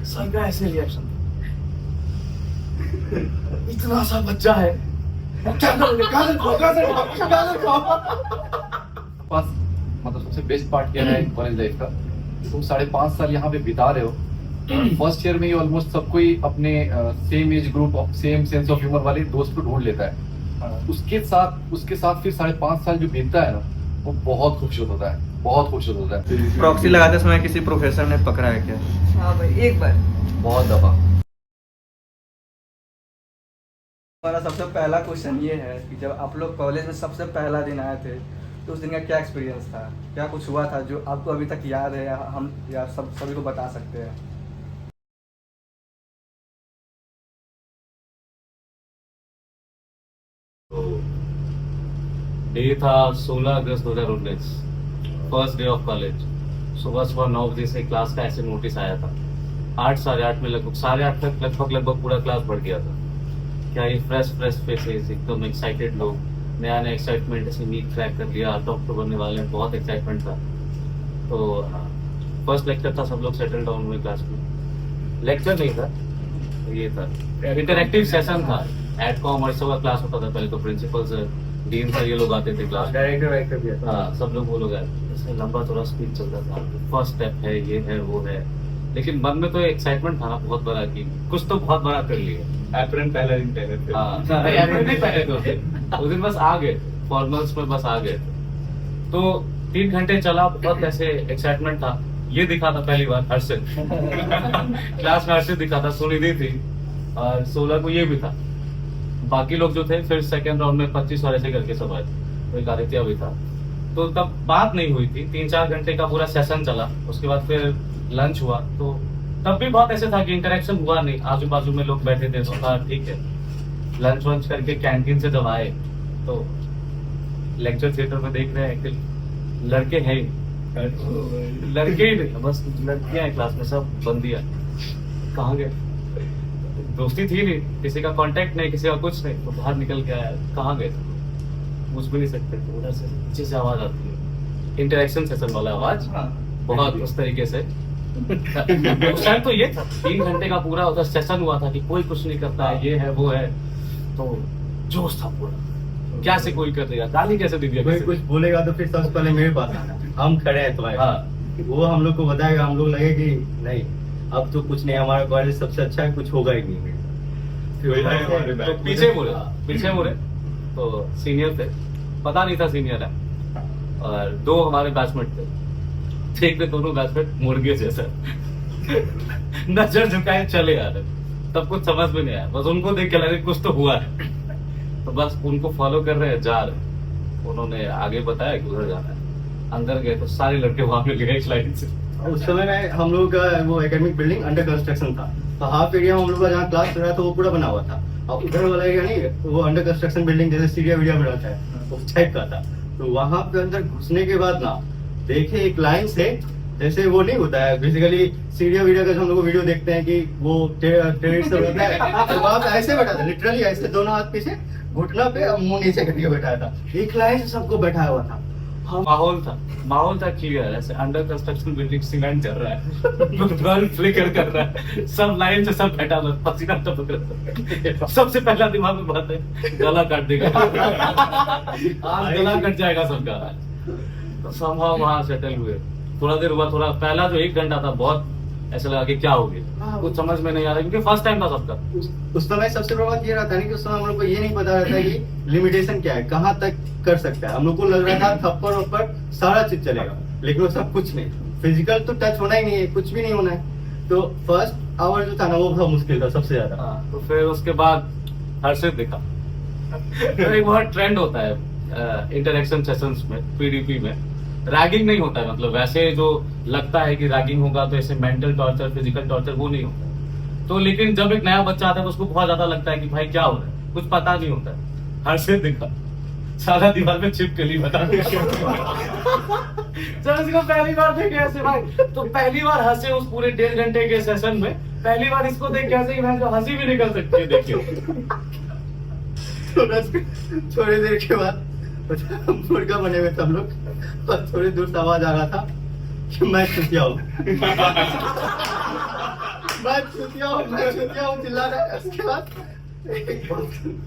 सबका ऐसे रिएक्शन इतना सा बच्चा है क्या करोगे गाजर खाओ बस मतलब सबसे बेस्ट पार्ट क्या है कॉलेज लाइफ का तुम 5.5 साल यहाँ पे बिता रहे हो फर्स्ट ईयर में ही ऑलमोस्ट सब कोई अपने same age group of same sense of humour वाले दोस्त को ढूंढ लेता है उसके साथ फिर 5.5 साल जो बीतता है ना वो बहुत खूबसूरत होता है बहुत खूबसूरत होता है। प्रॉक्सी लगाते समय किसी प्रोफेसर ने पकड़ा है क्या? हाँ भाई एक बार बहुत दफा। हमारा सबसे पहला क्वेश्चन ये है कि जब आप लोग कॉलेज में सबसे पहला दिन आए थे तो उस दिन का क्या एक्सपीरियंस था, क्या कुछ हुआ था जो आपको अभी तक याद है या हम या सभी को बता सकते हैं? डे था 16 अगस्त 2019, फर्स्ट डे ऑफ कॉलेज। सुबह 9 बजे से क्लास का ऐसे नोटिस आया था। 8 साढ़े 8 में लगभग 8:30 तक लगभग पूरा क्लास बढ़ गया था। क्या ये फ्रेश फेसेस एकदम एक्साइटेड लोग, नया एक्साइटमेंट ऐसे नीट क्रैक कर लिया, डॉक्टर बनने वाले हैं, बहुत एक्साइटमेंट था। तो फर्स्ट लेक्चर था, सब लोग सेटल डाउन हुए क्लास में। लेक्चर नहीं था, ये था इंटरैक्टिव सेशन था। एडकॉम और सब का क्लास होता था पहले, तो प्रिंसिपल सर डीन सर ये लोग आते थे क्लास, डायरेक्टर भी आता। हाँ सब लोग वो लोग आए। ऐसे लंबा थोड़ा स्पीच चलता था, फर्स्ट स्टेप है, ये है वो है, लेकिन मन में तो एक्साइटमेंट था ना बहुत बड़ा कि कुछ तो बहुत बड़ा कर लिया। एप्रन पहला दिन पहले थे। हाँ एप्रन नहीं पहले थे, उस दिन बस आ गए फॉर्मल्स में, बस आ गए थे। तो 3 घंटे चला, बहुत ऐसे एक्साइटमेंट था। ये दिखा था पहली बार हर्षित क्लास में हर्षित दिखा था, सुनिधि थी और 16 को ये भी था। बाकी लोग जो थे फिर सेकेंड राउंड में 25 और ऐसे करके सब आए, तो एक आदित्य भी था। तो तब बात नहीं हुई थी, 3-4 घंटे का पूरा सेशन चला। उसके बाद फिर लंच हुआ, तो तब भी बहुत ऐसे था कि इंटरेक्शन हुआ नहीं। आजू बाजू में लोग बैठे थे, तो था ठीक है। लंच वंच करके कैंटीन से जब आए तो लेक्चर थिएटर में देख रहे हैं कि लड़के हैं ही, लड़के ही नहीं, बस लड़कियां हैं क्लास में, सब बंदियां। कहाँ गए? दोस्ती थी नहीं, किसी का कांटेक्ट नहीं, किसी का कुछ नहीं, तो बाहर निकल के आया। कहाँ गए? पूछ भी नहीं सकते, तो उधर से पीछे से आवाज आती है, इंटरेक्शन सेशन वाला आवाज, बहुत उस तरीके से। उस टाइम तो ये था, 3 घंटे का पूरा उधर सेशन हुआ था कि कोई कुछ नहीं करता है, ये है वो है, तो जोश था पूरा। क्या से कोई कर देगा, गाली कैसे दे दिया, कोई कुछ बोलेगा तो फिर सबसे पहले मेरे पास आना, हम खड़े हैं तुम्हारे। हाँ वो हम लोग को बताएगा, हम लोग लगे कि नहीं अब तो कुछ नहीं, हमारा कॉलेज सबसे अच्छा है, कुछ होगा ही नहीं। तो पीछे मुड़े तो सीनियर थे, पता नहीं था सीनियर है, और 2 हमारे बैचमेट थे। ठीक थे दोनों बैचमेट, मुर्गे जैसा नजर झुकाए चले आ रहे। तब कुछ समझ में नहीं आया, बस उनको देख के लगे कुछ तो हुआ है, तो बस उनको फॉलो कर रहे हैं, जा रहे। उन्होंने आगे बताया कि उधर जाना है। अंदर गए तो सारे लड़के वहां पे गए एक लाइन से। उस समय में हम लोग का वो एकेडमिक बिल्डिंग अंडर कंस्ट्रक्शन था, तो हाफ एरिया में हम लोग का जहाँ क्लास चल रहा था वो पूरा बना हुआ था, और उधर वाला एरिया नहीं, वो अंडर कंस्ट्रक्शन बिल्डिंग जैसे सीढ़िया वीडिया में रहता है उस टाइप का था। तो वहां पे अंदर घुसने के बाद ना देखे एक लाइन से, जैसे वो नहीं होता है बेसिकली सीढ़िया वीडियो का जो हम लोग वीडियो देखते हैं कि वो टेररिस्ट होता है, तो वहां पे ऐसे बैठा था, लिटरली ऐसे दोनों हाथ पीछे, घुटना पे मुंह नीचे करके बैठाया था, एक लाइन से सबको बैठाया हुआ था। माहौल था क्लियर, ऐसे अंडर कंस्ट्रक्शन बिल्डिंग, सीमेंट चल रहा है, बल्ब फ्लिकर कर रहा है, सब लाइन से सब बैठा हुआ, पसीना टपक रहा है। सबसे पहला दिमाग में बात है गला काट देगा, आज गला कट जाएगा सबका। तो somehow वहां सेटल हुए। थोड़ा देर हुआ, थोड़ा पहला जो 1 घंटा था बहुत ऐसा लगा कि क्या हो गया, कुछ समझ में नहीं आ रहा, क्योंकि फर्स्ट टाइम था सबका। उस समय सबसे बड़ा बात ये रहता है कि उस समय हम लोग को ये नहीं पता रहता कि लिमिटेशन क्या है, कहाँ तक कर सकता है। हम लोग को लग रहा था थप्पड़ वप्पड़ सारा चीज चलेगा, लेकिन वो सब कुछ नहीं, फिजिकल तो टच होना ही नहीं है, कुछ भी नहीं होना है। तो फर्स्ट आवर जो था ना वो बहुत मुश्किल था सबसे ज्यादा। तो फिर उसके बाद हर्षित दिखा। तो एक बहुत ट्रेंड होता है इंटरेक्शन सेशंस में, पीडीपी में रैगिंग नहीं होता है, मतलब वैसे जो लगता है कि रैगिंग होगा तो ऐसे मेंटल टॉर्चर, फिजिकल टॉर्चर, वो नहीं होता। तो लेकिन जब एक नया बच्चा आता है तो उसको बहुत ज्यादा लगता है कि भाई क्या हो रहा है, कुछ पता नहीं होता है। हर्षित दिखा, सारा दीवार में चिपकली बता जब इसको पहली बार देखे ऐसे भाई, तो पहली बार हंसे उस पूरे 1.5 घंटे के सेशन में, पहली बार इसको देख के हंसे, मैं जो हंसी भी निकल सकती है देखिए। थोड़ी देर के बाद मुर्गा बने हुए थे हम लोग, और थोड़ी दूर से आवाज आ रहा था कि मैं चुतिया हूँ। मैं चुतिया हूँ चिल्ला रहा है। उसके बाद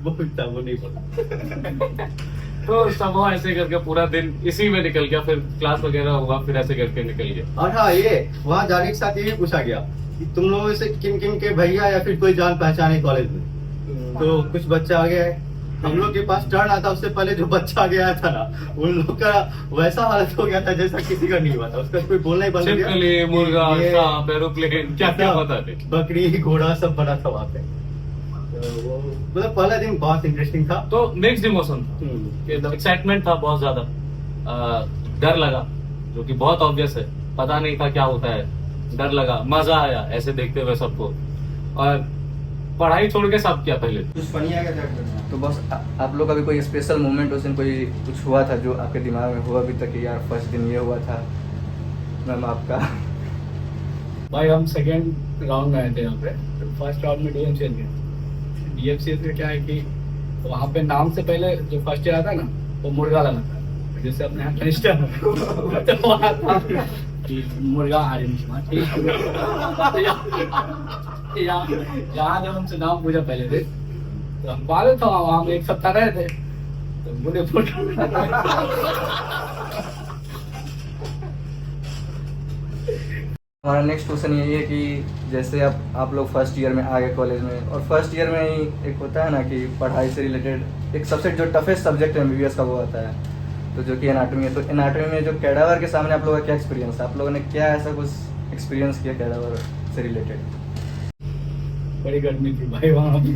वो नहीं बोला। तो सब वो ऐसे करके पूरा दिन इसी में निकल गया, फिर क्लास वगैरह हुआ, फिर ऐसे करके निकल गया। और हाँ, ये वहाँ जाने के साथ ये भी पूछा गया कि तुम लोगों से किन किन के भैया या फिर कोई जान पहचान है कॉलेज में। तो कुछ बच्चा आ गया है, हम लोग के पास टर्न आता उससे पहले जो बच्चा आ गया था ना, उन लोग का वैसा हालत हो गया था जैसा किसी का नहीं हुआ था। उसका कोई बोलना ही बंद हो छिपकली, गया। मुर्गा, ये सांप, एरोप्लेन, क्या क्या पता नहीं। बकरी, घोड़ा सब बना था वहाँ पे। तो वो मतलब पहला दिन बहुत इंटरेस्टिंग था। तो मिक्स्ड इमोशन था, एक्साइटमेंट था बहुत ज्यादा, डर लगा जो कि बहुत ऑब्वियस है, पता नहीं था क्या होता है, डर लगा, मजा आया ऐसे देखते हुए सबको, और पढ़ाई छोड़ के सब किया पहले। कुछ फनी आ गया था तो बस आप लोग का भी कोई स्पेशल मोमेंट उस दिन कोई कुछ हुआ था जो आपके दिमाग में हुआ अभी तक कि यार फर्स्ट दिन ये हुआ था मैम आपका? भाई हम सेकेंड राउंड में आए थे यहाँ पे, फर्स्ट राउंड में DMCS गए। DMCS में क्या है कि वहाँ पे नाम से पहले जो फर्स्ट ईयर आता है ना, वो मुर्गा लगा था, जैसे अपने यहाँ कनिष्ठा तो वहाँ था कि मुर्गा आर्यन ठीक यहाँ जब हमसे नाम पूछा पहले थे तो हम बाले था वहाँ पे एक सप्ताह रहे थे तो मुझे हमारा नेक्स्ट क्वेश्चन यही है कि जैसे आप लोग फर्स्ट ईयर में आ गए कॉलेज में, और फर्स्ट ईयर में ही एक होता है ना कि पढ़ाई से रिलेटेड एक सबसे जो टफेस्ट सब्जेक्ट है MBBS का वो आता है, तो जो कि एनाटॉमी है। तो एनाटॉमी में जो कैडावर के सामने आप लोगों का क्या एक्सपीरियंस है? आप लोगों ने क्या ऐसा कुछ एक्सपीरियंस किया कैडावर से रिलेटेड? बड़ी गर्मी थी भाई वहाँ पे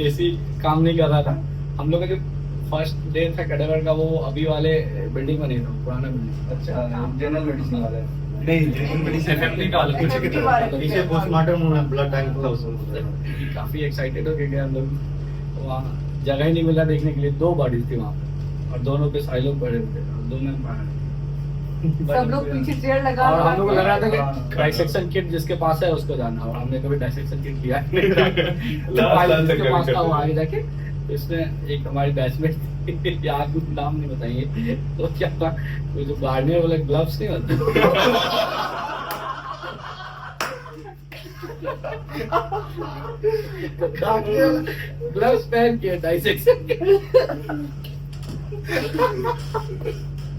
AC काम नहीं कर रहा था। हम लोग का जो फर्स्ट डे था कैडावर का वो अभी वाले बिल्डिंग में नहीं था, पुराना बिल्डिंग। अच्छा, जनरल मेडिसिन वाला है। FMT का अलग कुछ की तरह। पीछे पोस्टमार्टम ब्लड बैंक था उसमें। काफी एक्साइटेड हो गए हम लोग। वहाँ जगह ही नहीं मिला देखने के लिए, 2 बॉडीज थी वहाँ पे और दोनों पे सारे लोग पड़े हुए थे और दोनों में सब लोग पीछे चेयर लगा और हम लोग को लग रहा था के कि डाइसेक्शन किट जिसके पास है उसको जाना, और हमने कभी डाइसेक्शन किट लिया नहीं था। तो लास्ट भाई तक जिसके पास कभी था वो आगे जाके, तो इसमें एक हमारी बैचमेट थी, यार कुछ नाम नहीं बताएंगे, तो क्या था वो जो गार्डनियर वाले ग्लव्स नहीं होते ग्लव्स पहन के डाइसेक्शन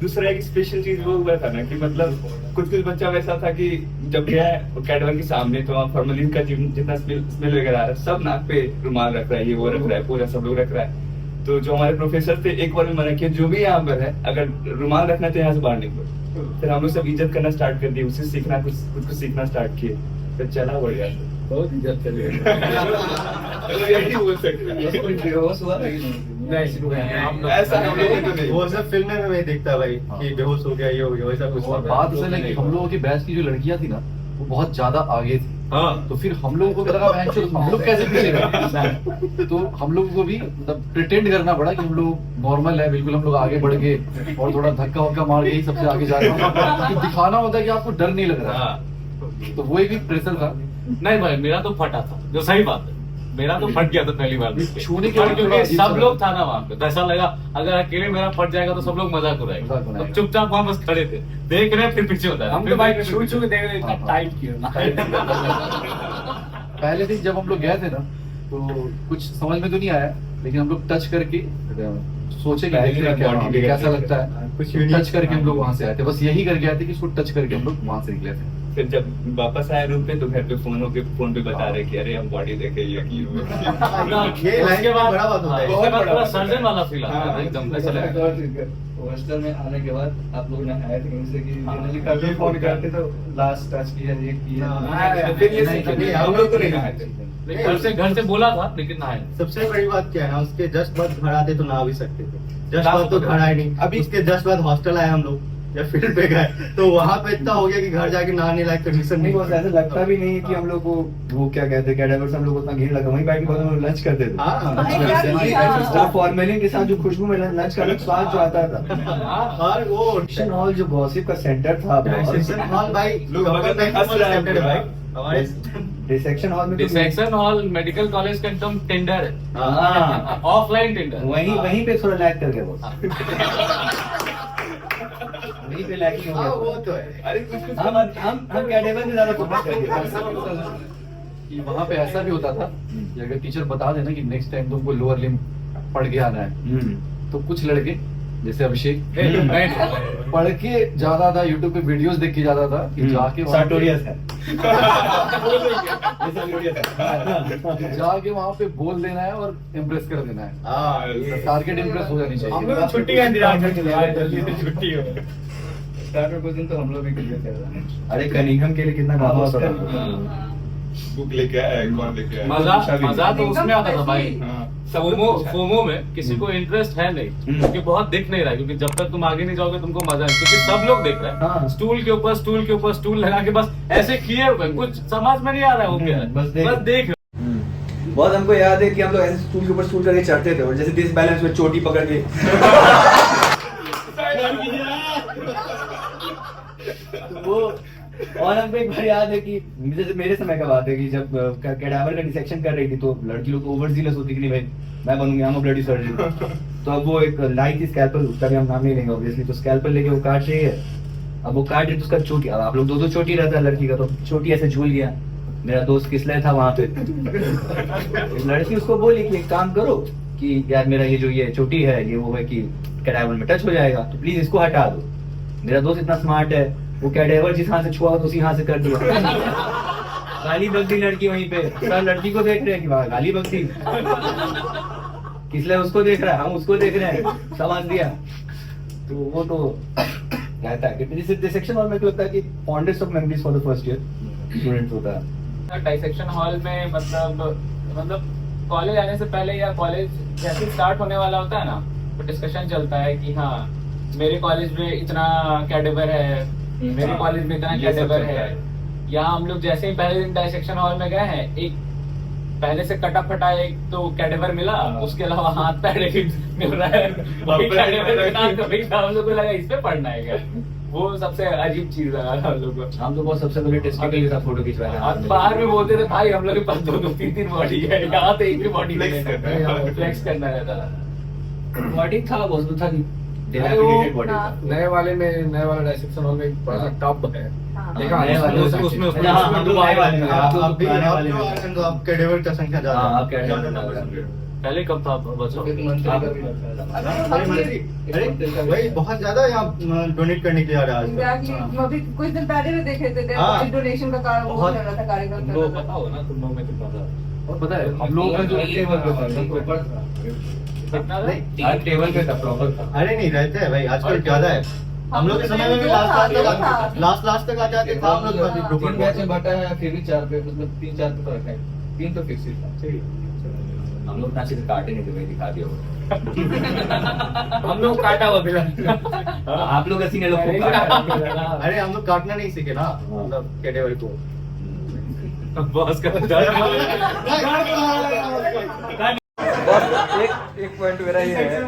दूसरा एक स्पेशल चीज वो हुआ था ना कि मतलब कुछ बच्चा वैसा था कि जब गया है कैडवर के सामने तो वहाँ फॉर्मलिन का जितना स्मेल वगैरह आ रहा है, सब नाक पे रुमाल रख रहा है, ये वो रख रहा है, पूरा सब लोग रख रहा है। तो जो हमारे प्रोफेसर थे एक बार में मना किया जो भी यहाँ पर है अगर रुमाल रखना है तो यहाँ से बाहर निकलो। फिर हम लोग सब इज्जत करना स्टार्ट कर दिए, उससे सीखना कुछ सीखना स्टार्ट किए, फिर चला बढ़िया से। बहुत इज्जत कर यही बोल सकते हैं। बेहोश हुआ ऐसा हम लोगों को नहीं। वो सब फिल्म में मैं देखता भाई कि बेहोश हो गया, ये हो गया, वैसा कुछ और बात असल है कि हम लोगों की बैच की जो लड़कियां थी ना वो बहुत ज्यादा आगे थी। हाँ, तो फिर हम लोगों को लगा हम लोग कैसे पीछे रहे। तो हम लोगों को भी मतलब प्रिटेंड करना पड़ा कि हम लोग नॉर्मल है, बिल्कुल हम लोग आगे बढ़ गए और थोड़ा धक्का वक्का मार के ही सबसे आगे जा रहे हैं, दिखाना होता है कि आपको डर नहीं लग रहा। तो वो एक प्रेशर था। नहीं भाई मेरा तो फटा था, जो सही बात है, मेरा तो फट गया था पहली बार छूने के और बाद क्योंकि अजीब सब सा लोग था ना वहाँ पे, तो ऐसा लगा अगर अकेले मेरा फट जाएगा तो सब लोग मजाक उड़ाएंगे। मजाक उड़ाएंगे। तो चुपचाप वहाँ बस खड़े थे, देख रहे हैं, फिर पीछे होता है। हम तो भाई छू छू के देख रहे थे, टाइट किया पहले दिन जब हम लोग गए थे ना तो कुछ समझ में तो नहीं आया, लेकिन हम लोग टच करके सोचे कि देखते हैं क्या कैसा लगता है, कुछ टच करके हम लोग वहां से आए थे, बस यही करके आए थे कि इसको टच करके हम लोग वहां से निकले थे। फिर जब वापस आए रूम पे तो घर पे फोन पे बता रहे कि अरे हम बॉडी देखे ये की हुए। ये लाइन उसके बाद बड़ा बात होता है। उसके बाद पूरा सर्जन वाला फील आता है एकदम, ऐसा लगा। हॉस्टल में आने के बाद आप लोग ने आए थे कहीं से कि जनरली कभी फोन करते तो लास्ट टच किया, ये किया, फिर ये नहीं, सीखे नहीं, हम लोग तो नहीं आए थे। घर से बोला था लेकिन ना आए। सबसे बड़ी बात क्या है ना, उसके जस्ट बाद घर आते तो ना भी सकते थे, जस्ट बाद तो घर आए नहीं। अभी उसके जस्ट बाद हॉस्टल आए हम लोग या फील्ड पे गए तो वहां पे इतना हो गया कि घर जाके नहाने लायक कंडीशन नहीं, नहीं। बस ऐसा लगता भी नहीं है कि हम लोग को वो क्या कहते हैं कैडावर से हम लोग उतना घिन लगा, वहीं बैठ के बाद हम लोग लंच करते थे। हाँ, फॉर्मेलिन के साथ जो खुशबू में लंच का स्वाद जो आता था। और वो डिस्कशन हॉल जो गॉसिप का सेंटर था, सेक्शन हॉल भाई लोग हमारे हंस रहे हैं भाई भाई। हमारे डिसेक्शन हॉल में तो डिसेक्शन हॉल मेडिकल कॉलेज का एकदम टेंडर है, हाँ, ऑफलाइन टेंडर। वहीं पे थोड़ा लैग कर गया वो। वहीं पे पे लैकिंग हो हाँ, वो गया तो है। अरे कुछ हम कैडेवर में ज्यादा फोकस करते कि वहाँ पे ऐसा भी होता था कि अगर टीचर बता देना कि नेक्स्ट टाइम तुमको लोअर लिम्ब पढ़ के आना है, हैं तो कुछ लड़के जैसे अभिषेक नहीं, पढ़ के जाता था, यूट्यूब पे वीडियोस देख के जाता था कि जाके वहाँ पे- सार्टोरियस है ये सार्टोरियस है जाके वहाँ पे बोल देना है और इम्प्रेस कर देना है, हाँ टारगेट इम्प्रेस हो जानी हम चाहिए। लोग छुट्टी का इंतजार करते थे यार, जल्दी से छुट्टी हो। स्टार्टर क्वेश्चन तो हम लोग भी क्लियर कर रहे हैं। अरे कनिंघम के लिए कितना काम होता था बुक लेके आया कौन लेके आया मजा तो उसमें आता था भाई। हाँ, सब फोमो कुछ है। फोमो में किसी को इंटरेस्ट है नहीं, क्योंकि बहुत दिख नहीं रहा है, क्योंकि जब तक तुम आगे नहीं जाओगे तुमको मजा नहीं, क्योंकि सब लोग देख रहे हाँ। हैं स्टूल के ऊपर स्टूल के ऊपर स्टूल लगा के बस ऐसे किए हुए, कुछ समझ में नहीं आ रहा है वो क्या है, बस देख। बहुत हमको याद है कि हम लोग ऐसे स्टूल के ऊपर स्टूल करके चढ़ते थे और जैसे डिस बैलेंस में चोटी पकड़ के वो और हमको एक बार याद है कि जैसे मेरे समय का बात है कि जब कैडावर का डिसेक्शन कर रही थी तो लड़की लोग ओवर जीलस होती कि नहीं भाई मैं बनूंगी हम ब्लडी सर्जन तो अब वो एक लाई थी स्कैल्पल, उसका भी हम नाम नहीं लेंगे ऑब्वियसली, तो स्कैल्पल लेके वो काट रही है। अब वो काट रही तो उसका चोटी, अब आप लोग दो चोटी रहता है लड़की का, तो चोटी ऐसे झूल गया। मेरा दोस्त किसले था वहां पे लड़की उसको बोली कि एक काम करो कि यार मेरा ये जो ये चोटी है ये वो है कि कैडावर में टच हो जाएगा तो प्लीज इसको हटा दो। मेरा दोस्त इतना स्मार्ट है, वो कैडेवर जिस हाथ से छुआ तो उसी हाथ से कर दिया। गाली बकती लड़की वहीं पे, सब लड़की को देख रहे हैं कि वाह गाली बकती, किसलिए उसको देख रहा है, हम उसको देख रहे हैं, समझ दिया। तो वो तो रहता है कि जैसे डिसेक्शन हॉल में तो लगता है कि fondest of memories for the first year student होता है। डाइसेक्शन हॉल में मतलब कॉलेज आने से पहले या कॉलेज जैसे स्टार्ट होने वाला होता है ना, तो डिस्कशन चलता है कि हाँ मेरे कॉलेज में इतना कैडेवर है, मेरे कॉलेज में इतना ये सब कैडेवर चलता है। या हम लोग जैसे ही पहले दिन डाइसेक्शन हॉल में गए हैं, एक पहले से कटा फटा एक तो कैडेवर मिला, उसके अलावा हाथ पैर एक मिल रहा है, वही कैडेवर मिला, कभी हम लोग को लगा इस पे पढ़ना है क्या। वो सबसे अजीब चीज लगा था हम लोग को। हम तो बहुत सबसे पहले टेस्टिकल के साथ फोटो खिंचवाया और बाहर में बोलते थे भाई हम लोग के पास दो तीन बॉडी है, यहाँ तो एक भी बॉडी Flex करना है। फ्लेक्स करना रहता था। बॉडी था बहुत तो था नहीं, अरे वो, dilapidated body हाँ। था। नए वाले वाला डाइसेक्शन हॉल में एक बड़ा सा टब है, हाँ। देखा नए वाले उसमें- उसमें अच्छा, हाँ, हम लोग नए वाले में, आप लोग अभी पुराने आप वाले जो में। आ रहे हैं तो आप कैडेवर का संख्या ज्यादा हाँ, है। आप कैडेवर में ज्यादा है। पहले कब था बच्चों? अरे भाई बहुत ज्यादा यहाँ डोनेट करने के लिए आ रहा है Exactly. अभी कुछ दिन पहले भी देखे थे हाँ। डोनेशन का कार्य वो बहुत- चल रहा था, कार्यक्रम चल तुमको रहा पता था। हो ना, तुम लोग में कितना था? और पता है हम लोगों का जो कितना था? नहीं, हर टेबल पे था प्रॉपर था। अरे नहीं रहते हैं भाई आजकल ज्यादा है। हम लोग के समय में भी लास्ट तक आ जाते था हम लोग तीन ग्रुप बैच में बांटा है, फिर भी 4 पे मतलब 3-4 पे तो रखा है, 3 तो फिक्स ही था। हम लोग ना सिर्फ काटे नहीं थे भाई, दिखा दिया वो। हम लोग काटा हुआ मिला। आप लोग ऐसी ने लोग को काटा। अरे हम लोग काटना नहीं सीखे ना मतलब कैडेवर को। बॉस का बस एक पॉइंट मेरा ये है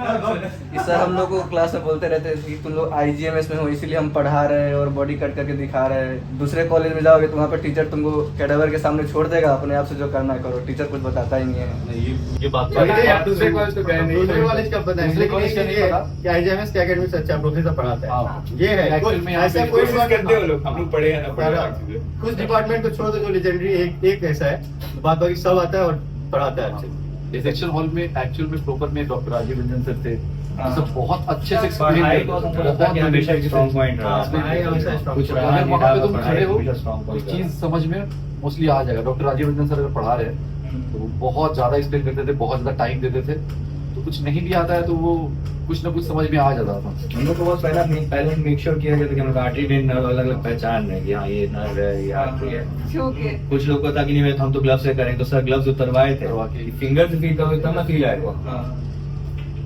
कि सर हम लोग को क्लास में बोलते रहते थे कि तुम लोग आईजीएमएस में हो इसीलिए हम पढ़ा रहे हैं और बॉडी कट करके दिखा रहे हैं। दूसरे कॉलेज में जाओगे तो वहाँ पर टीचर तुमको कैडेवर के सामने छोड़ देगा, अपने आप से जो करना है करो, टीचर कुछ बताता ही नहीं है। ये बात तो पता है। है, दूसरे कॉलेज तो गए नहीं। दूसरे कॉलेज का पता है, दूसरे लेकिन कॉलेज का ये नहीं पता। कि आईजीएमएस के एकेडमी से अच्छा प्रोफेसर पढ़ाता है। हाँ। ये है Actual में यहाँ ऐसा पे कोई कोशिश करते हो लोग, हम लोग पढ़े हैं ना पढ़े हैं। कुछ डिपार्टमेंट को छोड़ दो जो लेजेंडरी एक ऐसा है, बाद बाकी सब आता है और पढ़ाता है अच्छे। डिसेक्शन हॉल में एक्चुअल में प्रॉपर में डॉक्टर राजीव रंजन सर थे, सब बहुत अच्छे से पढ़ाई को हमको लगता है कि हमेशा एक strong point रहा है। पढ़ाई हमेशा strong कुछ point रहा अगर नहीं वहाँ पे रहा, तुम पढ़ाई खड़े हो हमेशा strong point कोई रहा। चीज समझ में मोस्टली आ जाएगा। डॉक्टर राजीव रंजन सर अगर पढ़ा रहे हैं तो वो बहुत ज्यादा एक्सप्लेन करते थे, बहुत ज्यादा टाइम देते थे, तो कुछ नहीं भी आता है तो वो कुछ ना कुछ समझ में आ जाता था। हम लोग को बहुत पहले मेक श्योर किया गया था कि हम लोग आर्टरी वेन नर्व अलग अलग पहचान रहे हैं कि हाँ ये नर्व है ये आर्टरी है। छू के। कुछ लोग को था कि नहीं भाई हम तो ग्लव से करेंगे, तो सर ग्लव्स उतरवाए थे, उतरवा के। फिंगर से फील करोगे तब ना फील आएगा।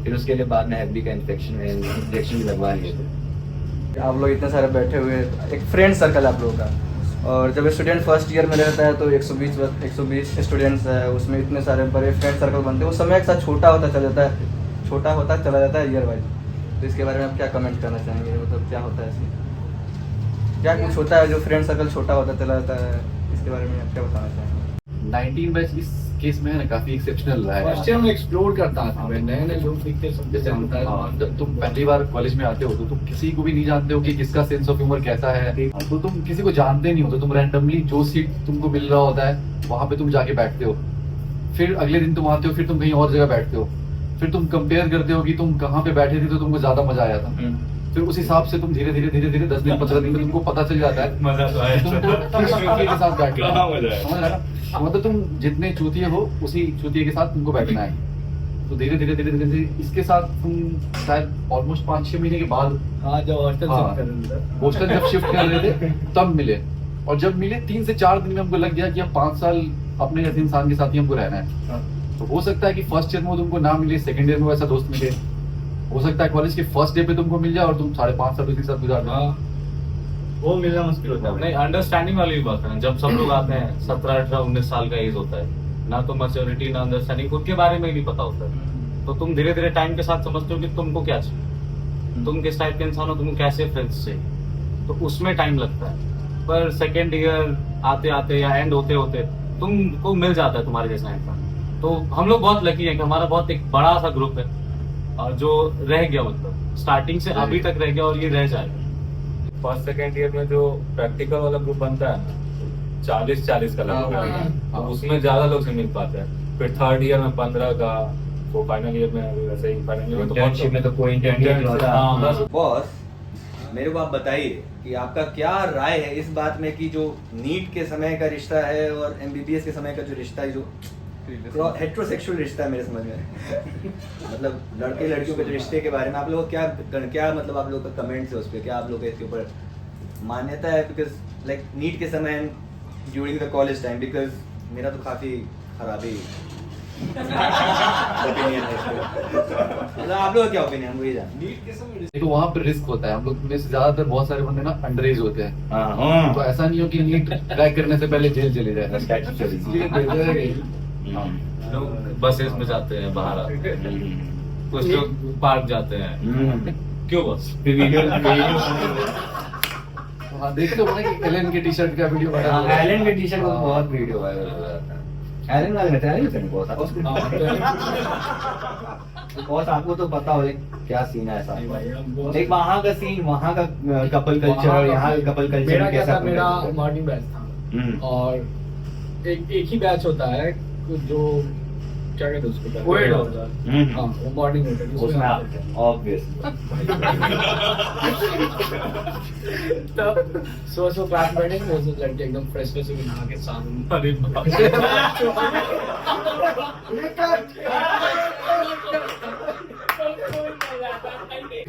फिर उसके लिए बाद में हैवी का इंफेक्शन इंजेक्शन भी लगवा लिए थे। आप लोग इतने सारे बैठे हुए, एक फ्रेंड सर्कल आप लोगों का, और जब स्टूडेंट फर्स्ट ईयर में रहता है तो 120 स्टूडेंट्स है, उसमें इतने सारे बड़े फ्रेंड सर्कल बनते हैं। वो समय एक साथ छोटा होता चला जाता है ईयर वाइज। तो इसके बारे में आप क्या कमेंट करना चाहेंगे, मतलब क्या होता है इसमें, क्या कुछ होता है जो फ्रेंड सर्कल छोटा होता चला जाता है, इसके बारे में आप क्या बताना चाहेंगे? 19 बैच इस केस में है ना काफी एक्सेप्शनल रहा है। फर्स्ट ईयर में एक्सप्लोर करता था मैं, नए नए लोग दिखते सब जैसे जानता है। जब तुम पहली बार कॉलेज में आते हो तो तुम किसी को भी नहीं जानते हो कि किसका सेंस ऑफ ह्यूमर कैसा है, तो तुम किसी को जानते नहीं हो, तो तुम रैंडमली जो सीट तुमको मिल रहा होता है वहां पे तुम जाके बैठते हो। फिर अगले दिन तुम आते हो, फिर तुम कहीं और जगह बैठते हो, फिर तुम कंपेयर करते हो कि तुम कहाँ पे बैठे थे तो तुमको ज्यादा मजा आया था। फिर उस हिसाब से तुम धीरे धीरे 10 दिन 15 दिन में तुमको पता चल जाता है मजा तो आया। तुमको किस चूतिए के साथ बैठना है। कहाँ मजा आया? समझ रहे ना? मतलब तुम जितने चूतिए हो उसी चूतिए के साथ तुमको बैठना है। तो धीरे धीरे इसके साथ तुम शायद ऑलमोस्ट 5-6 महीने के बाद हाँ, जब हॉस्टल हाँ। शिफ्ट कर रहे थे। हॉस्टल जब शिफ्ट कर रहे थे तब मिले, और जब मिले 3 से 4 दिन में हमको लग गया कि अब 5 साल अपने जैसे इंसान के साथ ही हमको रहना है। तो हो सकता है कि फर्स्ट ईयर में तुमको ना मिले, सेकंड ईयर में वैसा दोस्त मिले, हो सकता है कॉलेज के फर्स्ट डे पे तुमको मिल जाए और तुम 5.5 साल उसी के साथ गुजार दो। हाँ, वो मिलना मुश्किल होता है। नहीं, अंडरस्टैंडिंग वाली भी बात है। जब सब लोग आते हैं 17, 18, 19 साल का एज होता है, ना तो मैच्योरिटी ना अंडरस्टैंडिंग, खुद के बारे में नहीं पता होता है। तो तुम धीरे धीरे टाइम के साथ समझते हो कि तुमको क्या चाहिए, तुम किस टाइप के इंसान हो, तुमको कैसे फ्रेंड्स चाहिए, तो उसमें टाइम लगता है। पर सेकेंड ईयर आते आते या एंड होते होते तुमको मिल जाता है तुम्हारे जैसा इंसान। तो हम लोग बहुत लकी हैं कि हमारा बहुत एक बड़ा सा ग्रुप है और जो रह गया, मतलब स्टार्टिंग से अभी तक रह गया और ये रह जाएगा। फर्स्ट सेकेंड ईयर में जो प्रैक्टिकल वाला ग्रुप बनता है 40-40 का लगभग हाँ, है। हाँ। उसमें ज्यादा लोग से मिल पाते हैं। फिर थर्ड ईयर में 15 का, वो फाइनल ईयर में वैसे ही, फाइनल ईयर में तो Internship में तो कोई internship नहीं होता। हाँ, बस बॉस, मेरे को आप बताइए कि आपका क्या राय है इस बात में कि जो नीट के समय का रिश्ता है और एमबीबीएस के समय का जो रिश्ता है, जो हेट्रोसेक्सुअल रिश्ता है मेरे समझ में मतलब लड़के लड़कियों के जो रिश्ते के बारे में आप लोग क्या मतलब आप लोग का कमेंट्स है उस पर, क्या आप लोग इसके ऊपर मान्यता है? बिकॉज लाइक नीट के समय during the college time, because मेरा तो काफ़ी खराबी ओपिनियन है इस पे। मतलब आप लोग का क्या ओपिनियन है, वही जान। देखो वहाँ पे रिस्क होता है, हम लोग में से ज्यादातर बहुत सारे बंदे ना अंडर एज होते हैं, तो ऐसा नहीं हो कि नीट क्रैक करने से पहले जेल चले जाए। इसलिए बेहतर है कि लोग बसेस में जाते हैं, बाहर आते हैं, कुछ लोग पार्क जाते हैं। क्यों बस? हाँ, देखते हो ना कि एलन के टी शर्ट का वीडियो बना हुआ है। एलन के टी शर्ट में बहुत वीडियो वायरल हो जाता है। एलन वाले में एलन से बहुत बहुत आपको तो पता हो क्या सीन है ऐसा। एक वहाँ का सीन, वहाँ का कपल कल्चर और यहाँ का कपल कल्चर मेरा में क्या कैसा था, मेरा compare करते मॉर्निंग बैच हम्म। था और एक ही बैच होता है जो क्या कहते हैं उसको, कोएड होता है। हम्म। हाँ, वो मॉर्निंग होता है हैं? उसमें आप ऑब्वियस तब सुबह क्लास में बैठेंगे, वो सब लड़के एकदम फ्रेश फ्रेश होकर नहा के साबुन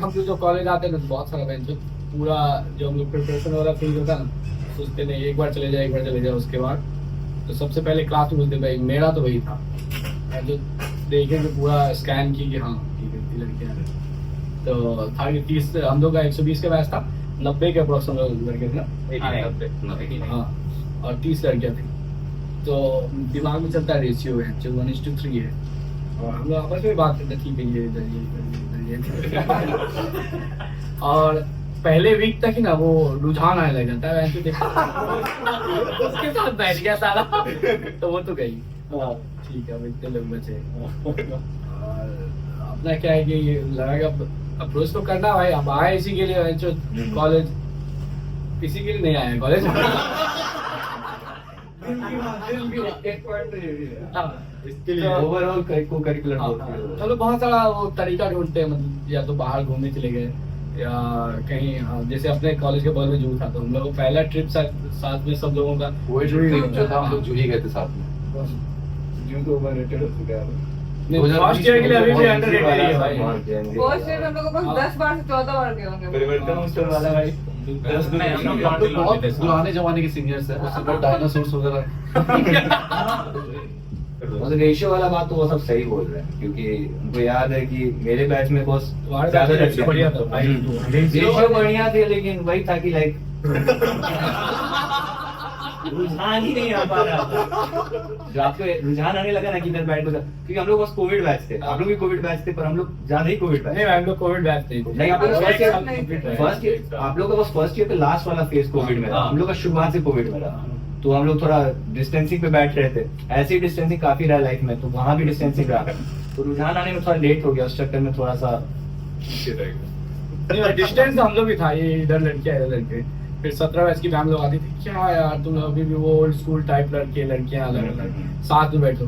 हम जो कॉलेज आते हैं ना, बहुत सारा बेंच पूरा जो हम लोग प्रिपरेशन वाला फील होता है ना, सोचते नहीं एक बार चले जाए उसके बाद तो सबसे पहले क्लास में बोलते भाई मेरा तो वही था। मैं जो देखे तो पूरा स्कैन की कि हाँ ठीक है इतनी लड़कियाँ हैं। तो था कि 30 हम लोग का 120 का बैच था, 90 के अप्रोक्सीमेट लड़के थे। हाँ, और 30 लड़कियाँ थी। तो दिमाग में चलता है रेशियो है जो 1:3 है, और हम लोग आपस में बात करते ठीक है ये और पहले वीक तक ही ना वो रुझान आने लग जाता है उसके साथ बैठ गया सारा, तो वो तो गई ठीक है अब इतने लोग बचे। और अपना क्या है कि ये लगा कि अप्रोच तो करना भाई, अब आए इसी के लिए जो कॉलेज, इसी के लिए नहीं आए कॉलेज। इसके लिए ओवरऑल को-करिकुलर हम लोग बहुत सारा वो तरीका ढूंढते हैं, मतलब या तो बाहर घूमने चले गए या कहीं, जैसे अपने कॉलेज के बगल में जू था तो हम लोग को पहला ट्रिप साथ में सब लोगों का वो जो था हम लोग जू ही गए थे साथ में। जू तो ओवररेटेड हो चुका है। फर्स्ट ईयर के लिए अभी भी अंडररेटेड है भाई। फर्स्ट ईयर में हम लोग को बस 10 बार से 14 बार गए होंगे। परिवर्तन हॉस्टल वाला भाई नहीं, हम लोग हम लोग बहुत पुराने जमाने के सीनियर्स हैं, उससे बहुत डायनासोर्स वगैरह। रेशियो वाला बात तो वो सब सही बोल रहे हैं, क्योंकि उनको याद है कि मेरे बैच में बहुत तुम्हारे ज्यादा बैच में लड़कियां बढ़िया था भाई। रेशियो बढ़िया थे, लेकिन वही था कि लाइक रुझान ही नहीं आ पा रहा था। जो आपको रुझान आने लगा ना कि इधर बैठ, क्योंकि हम लोग बस कोविड बैच थे, आप लोग भी कोविड बैच थे, पर हम लोग ज्यादा ही कोविड बैच नहीं हम लोग कोविड बैच थे नहीं। आप लोग फर्स्ट नहीं। ईयर आप लोग का बस फर्स्ट ईयर का लास्ट वाला फेज कोविड में था, हम लोग का शुरुआत से कोविड में था। तो हम लोग थोड़ा डिस्टेंसिंग पे बैठ रहे थे, ऐसे ही डिस्टेंसिंग काफी रहा लाइफ में, तो वहाँ भी डिस्टेंसिंग रहा, तो रुझान आने में थोड़ा लेट हो गया, उस चक्कर में थोड़ा सा डिस्टेंस हम लोग भी था, ये इधर लड़कियां इधर लड़के, फिर 17 वयस की फैमिली लोग आती थी, क्या यार तुम अभी भी वो ओल्ड स्कूल टाइप लड़के लड़कियां अलग अलग साथ में बैठो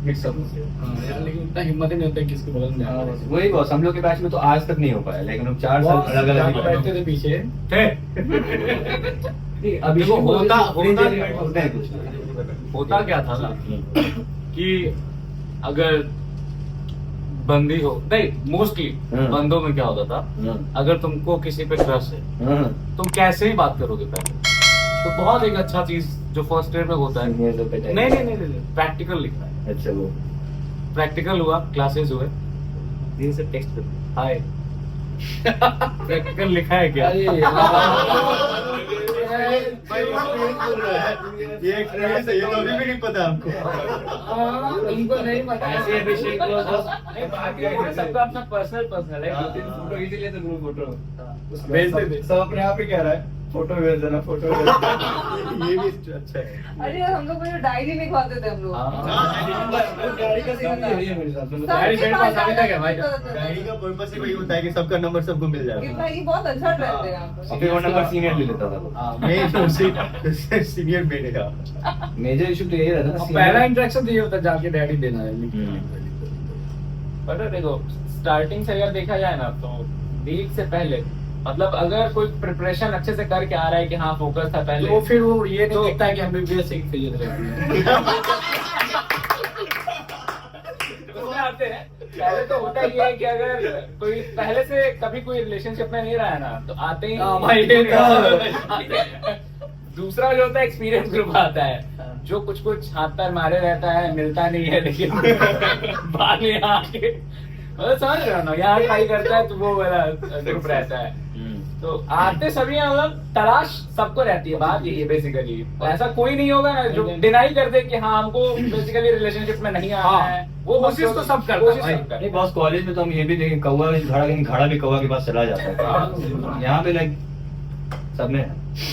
मिक्सअप। यार लेकिन इतना हिम्मत ही नहीं होता किसके बगल में जाना। वही बॉस, हम लोग के बैच में तो आज तक नहीं हो पाया, लेकिन हम 4 साल अलग अलग बैठते थे पीछे थे अभी देखो, होता है कुछ होता क्या था ना कि अगर बंदी हो नहीं, मोस्टली बंदों में क्या होता था, अगर तुमको किसी पे क्रश है तुम कैसे ही बात करोगे पहले, तो बहुत एक अच्छा चीज जो फर्स्ट ईयर में होता है, नहीं प्रैक्टिकल लिखना है। अच्छा, वो प्रैक्टिकल हुआ, क्लासेस हुए, दिन से टेक्स्ट कर हाय प्रैक्टिकल लिखा है क्या? ये एक्सपीरियंस है, ये तो अभी भी नहीं पता हमको। उनको नहीं पता ऐसे अभिषेक लोग नहीं, बाकी है, सबका अपना पर्सनल है, फोटो इसीलिए तो ग्रुप फोटो भेजते थे। सब अपने आप ही कह रहा है फोटो भेज देना, फोटो भेज देना। ये भी अच्छा है। अरे हम लोग को डायरी लिखवाते थे हम लोग। गाड़ी का सीन यही है मेरे साथ। डायरी मेरे पास अभी तक है भाई। डायरी का पर्पस ही वही होता है कि सबका नंबर सबको मिल जाए। कि भाई बहुत अच्छा ट्रेंड है यहाँ पर। फिर वो नंबर सीनियर ले लेता था। हाँ, मैं उसी सीनियर मेरे का मेजर इशू तो यही रहता था, पहला इंटरेक्शन तो ये होता है जाके डायरी देना है। पर देखो स्टार्टिंग से अगर देखा जाए ना तो लीग से पहले मतलब अगर कोई प्रिपरेशन अच्छे से करके आ रहा है कि हाँ फोकस था पहले, तो फिर वो ये नहीं तो- देखता है कि हम भी सही चाहिए उसमें आते हैं। पहले तो होता ही है कि अगर कोई पहले से कभी कोई रिलेशनशिप में नहीं रहा है ना तो आते ही हाँ भाई, ये दूसरा जो होता है एक्सपीरियंस ग्रुप आता है जो कुछ कुछ हाथ पैर मारे रहता है, मिलता नहीं है, लेकिन बाद में आके मतलब समझ रहे हो ना, यहाँ ट्राई करता है तो वो वाला ग्रुप रहता है। तो आते सभी हैं, मतलब तलाश सबको रहती है, बात यही है बेसिकली। ऐसा कोई नहीं होगा ना जो डिनाई कर दे कि हाँ हमको बेसिकली रिलेशनशिप में नहीं आना है, वो कोशिश तो सब करता है भाई। नहीं बॉस, कॉलेज में तो हम ये भी देखें, कौवा घड़ा भी कौवा के पास चला जाता है। यहाँ पे लाइक सब में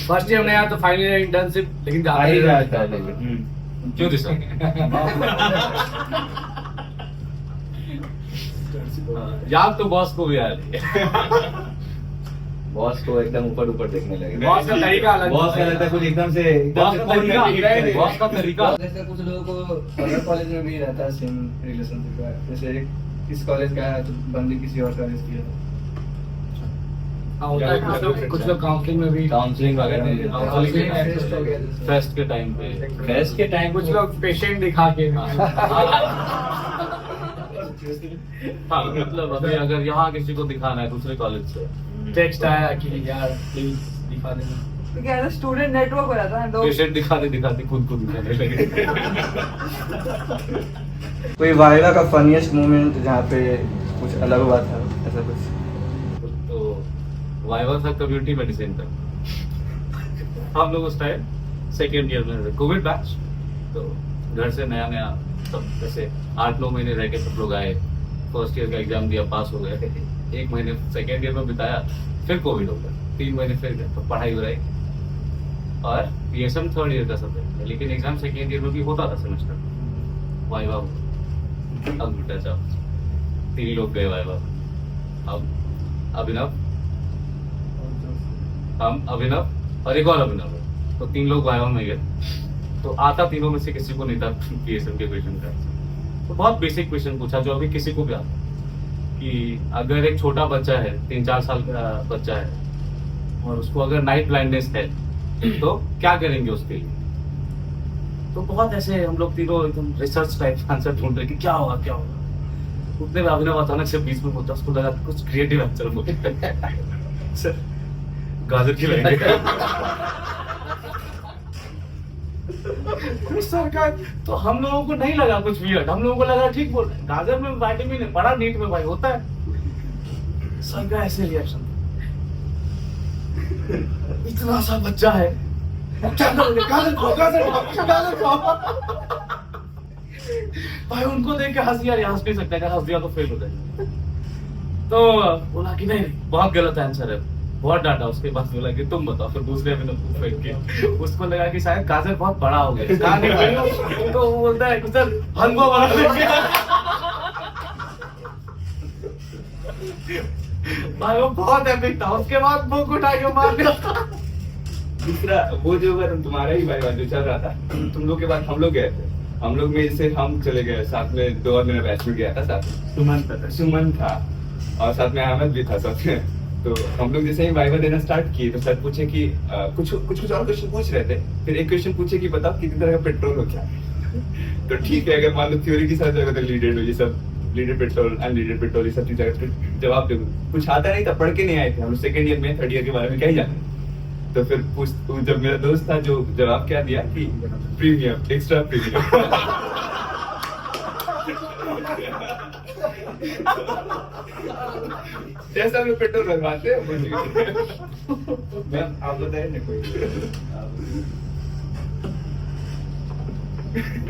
फर्स्ट ईयर में आया तो फाइनल ईयर इंटर्नशिप, लेकिन आ जाते ही ही जाता है, लेकिन क्यों दिशा याद तो बॉस को भी आ रही है। बॉस को एकदम ऊपर ऊपर देखने लगे। बॉस का तरीका अलग बॉस का लगता है कुछ एकदम से बॉस का तरीका, बॉस का तरीका जैसे कुछ लोगों को अलग कॉलेज में भी रहता है सेम रिलेशनशिप का, जैसे इस कॉलेज का है तो बंदी किसी और कॉलेज की है। हाँ, होता है। कुछ लोग काउंसलिंग में भी काउंसलिंग वगैरह में काउंसलिंग फेस्ट के टाइम पे फेस्ट के टाइम कुछ लोग पेशेंट दिखा के हाँ, मतलब अभी अगर यहाँ किसी को दिखाना है दूसरे कॉलेज से टेक्स्ट आया कि यार प्लीज दिखा देना। क्योंकि ऐसा स्टूडेंट नेटवर्क हो जाता है लोग। पेशेंट दिखाते दिखाते खुद को दिखाने लगे। कोई वायवा का फनीएस्ट मोमेंट जहाँ पे कुछ अलग हुआ था, ऐसा कुछ? तो वाइवा था कम्युनिटी मेडिसिन का, हम लोग उस टाइम सेकेंड ईयर में कोविड बैच, तो घर से नया नया सब जैसे 8-9 महीने रह के सब लोग आए, फर्स्ट ईयर का एग्जाम दिया, पास हो गए, 1 महीने सेकेंड ईयर में बिताया, फिर कोविड हो गया, 3 महीने फिर गए, तो पढ़ाई हो रही। और पीएसएम थर्ड ईयर का सब्जेक्ट है, लेकिन एग्जाम सेकेंड ईयर में भी होता था सेमेस्टर वाइवा। अब उल्टा जाओ, 3 लोग गए वाइवा, अब अभिनव, हम अभिनव और एक और अभिनव है, तो 3 लोग वाइवा में गए। तो आता तीनों में से किसी को नहीं था पीएसएम के क्वेश्चन का, तो बहुत बेसिक क्वेश्चन पूछा जो अभी किसी को भी आता कि अगर एक छोटा बच्चा है, 3-4 साल का बच्चा है और उसको अगर नाइट ब्लाइंडनेस है तो क्या करेंगे उसके लिए। तो बहुत ऐसे हम लोग तीनों एकदम रिसर्च टाइप आंसर ढूंढ रहे कि क्या होगा क्या होगा। उतने में अभिनव अचानक से 20 में बोलता, उसको लगा कुछ क्रिएटिव आंसर बोले सर गाजर की सरकार। तो हम लोगों को नहीं लगा कुछ वियर्ड, हम लोगों को लगा ठीक बोल रहे, गाजर में विटामिन है, बड़ा नीट में भाई होता है। सर का ऐसे रिएक्शन, इतना सा बच्चा है, क्या करोगे? गाजर खाओ। भाई उनको देख के हंस यार, हंस नहीं सकता, अगर हंस दिया तो फेल हो जाएगा। तो बोला कि नहीं बहुत गलत आंसर है, बहुत डांटा, उसके बाद बोला कि तुम बताओ, फिर दूसरे मैंने फेंक के उसको लगा कि शायद गाजर बहुत बड़ा हो गया, कहा नहीं भाई, तो वो बोलता है कि सर हलवा बना लेंगे। भाई वो बहुत एपिक था, उसके बाद बुक उठा के मार दिया। दूसरा वो जो अगर तुम्हारा ही भाई जो चल रहा था, तुम लोग के बाद हम लोग गए थे, हम लोग में से हम चले गए साथ में, 2 और मेरा बैचमेट गया था साथ में, सुमन था और साथ में अहमद भी था साथ में। तो हम लोग जैसे ही वाइवा देना स्टार्ट किए तो सर पूछे कि कुछ और क्वेश्चन पूछ रहे थे, फिर एक क्वेश्चन पूछे कि बताओ कितनी तरह का पेट्रोल हो क्या। तो ठीक है, अगर मान लो थ्योरी की साथ जगह तो लीडेड हो, ये सब लीडेड पेट्रोल अनलीडेड पेट्रोल ये सब चीजें जवाब दे, कुछ आता नहीं था, पढ़ के नहीं आए थे हम, सेकंड ईयर में थर्ड ईयर के बारे में क्या ही जाने। तो फिर जब मेरा दोस्त था जो जवाब क्या दिया कि प्रीमियम, एक्स्ट्रा प्रीमियम। जैसा हम लोग पेट्रोल भरवाते हैं आप बताइए ना कोई।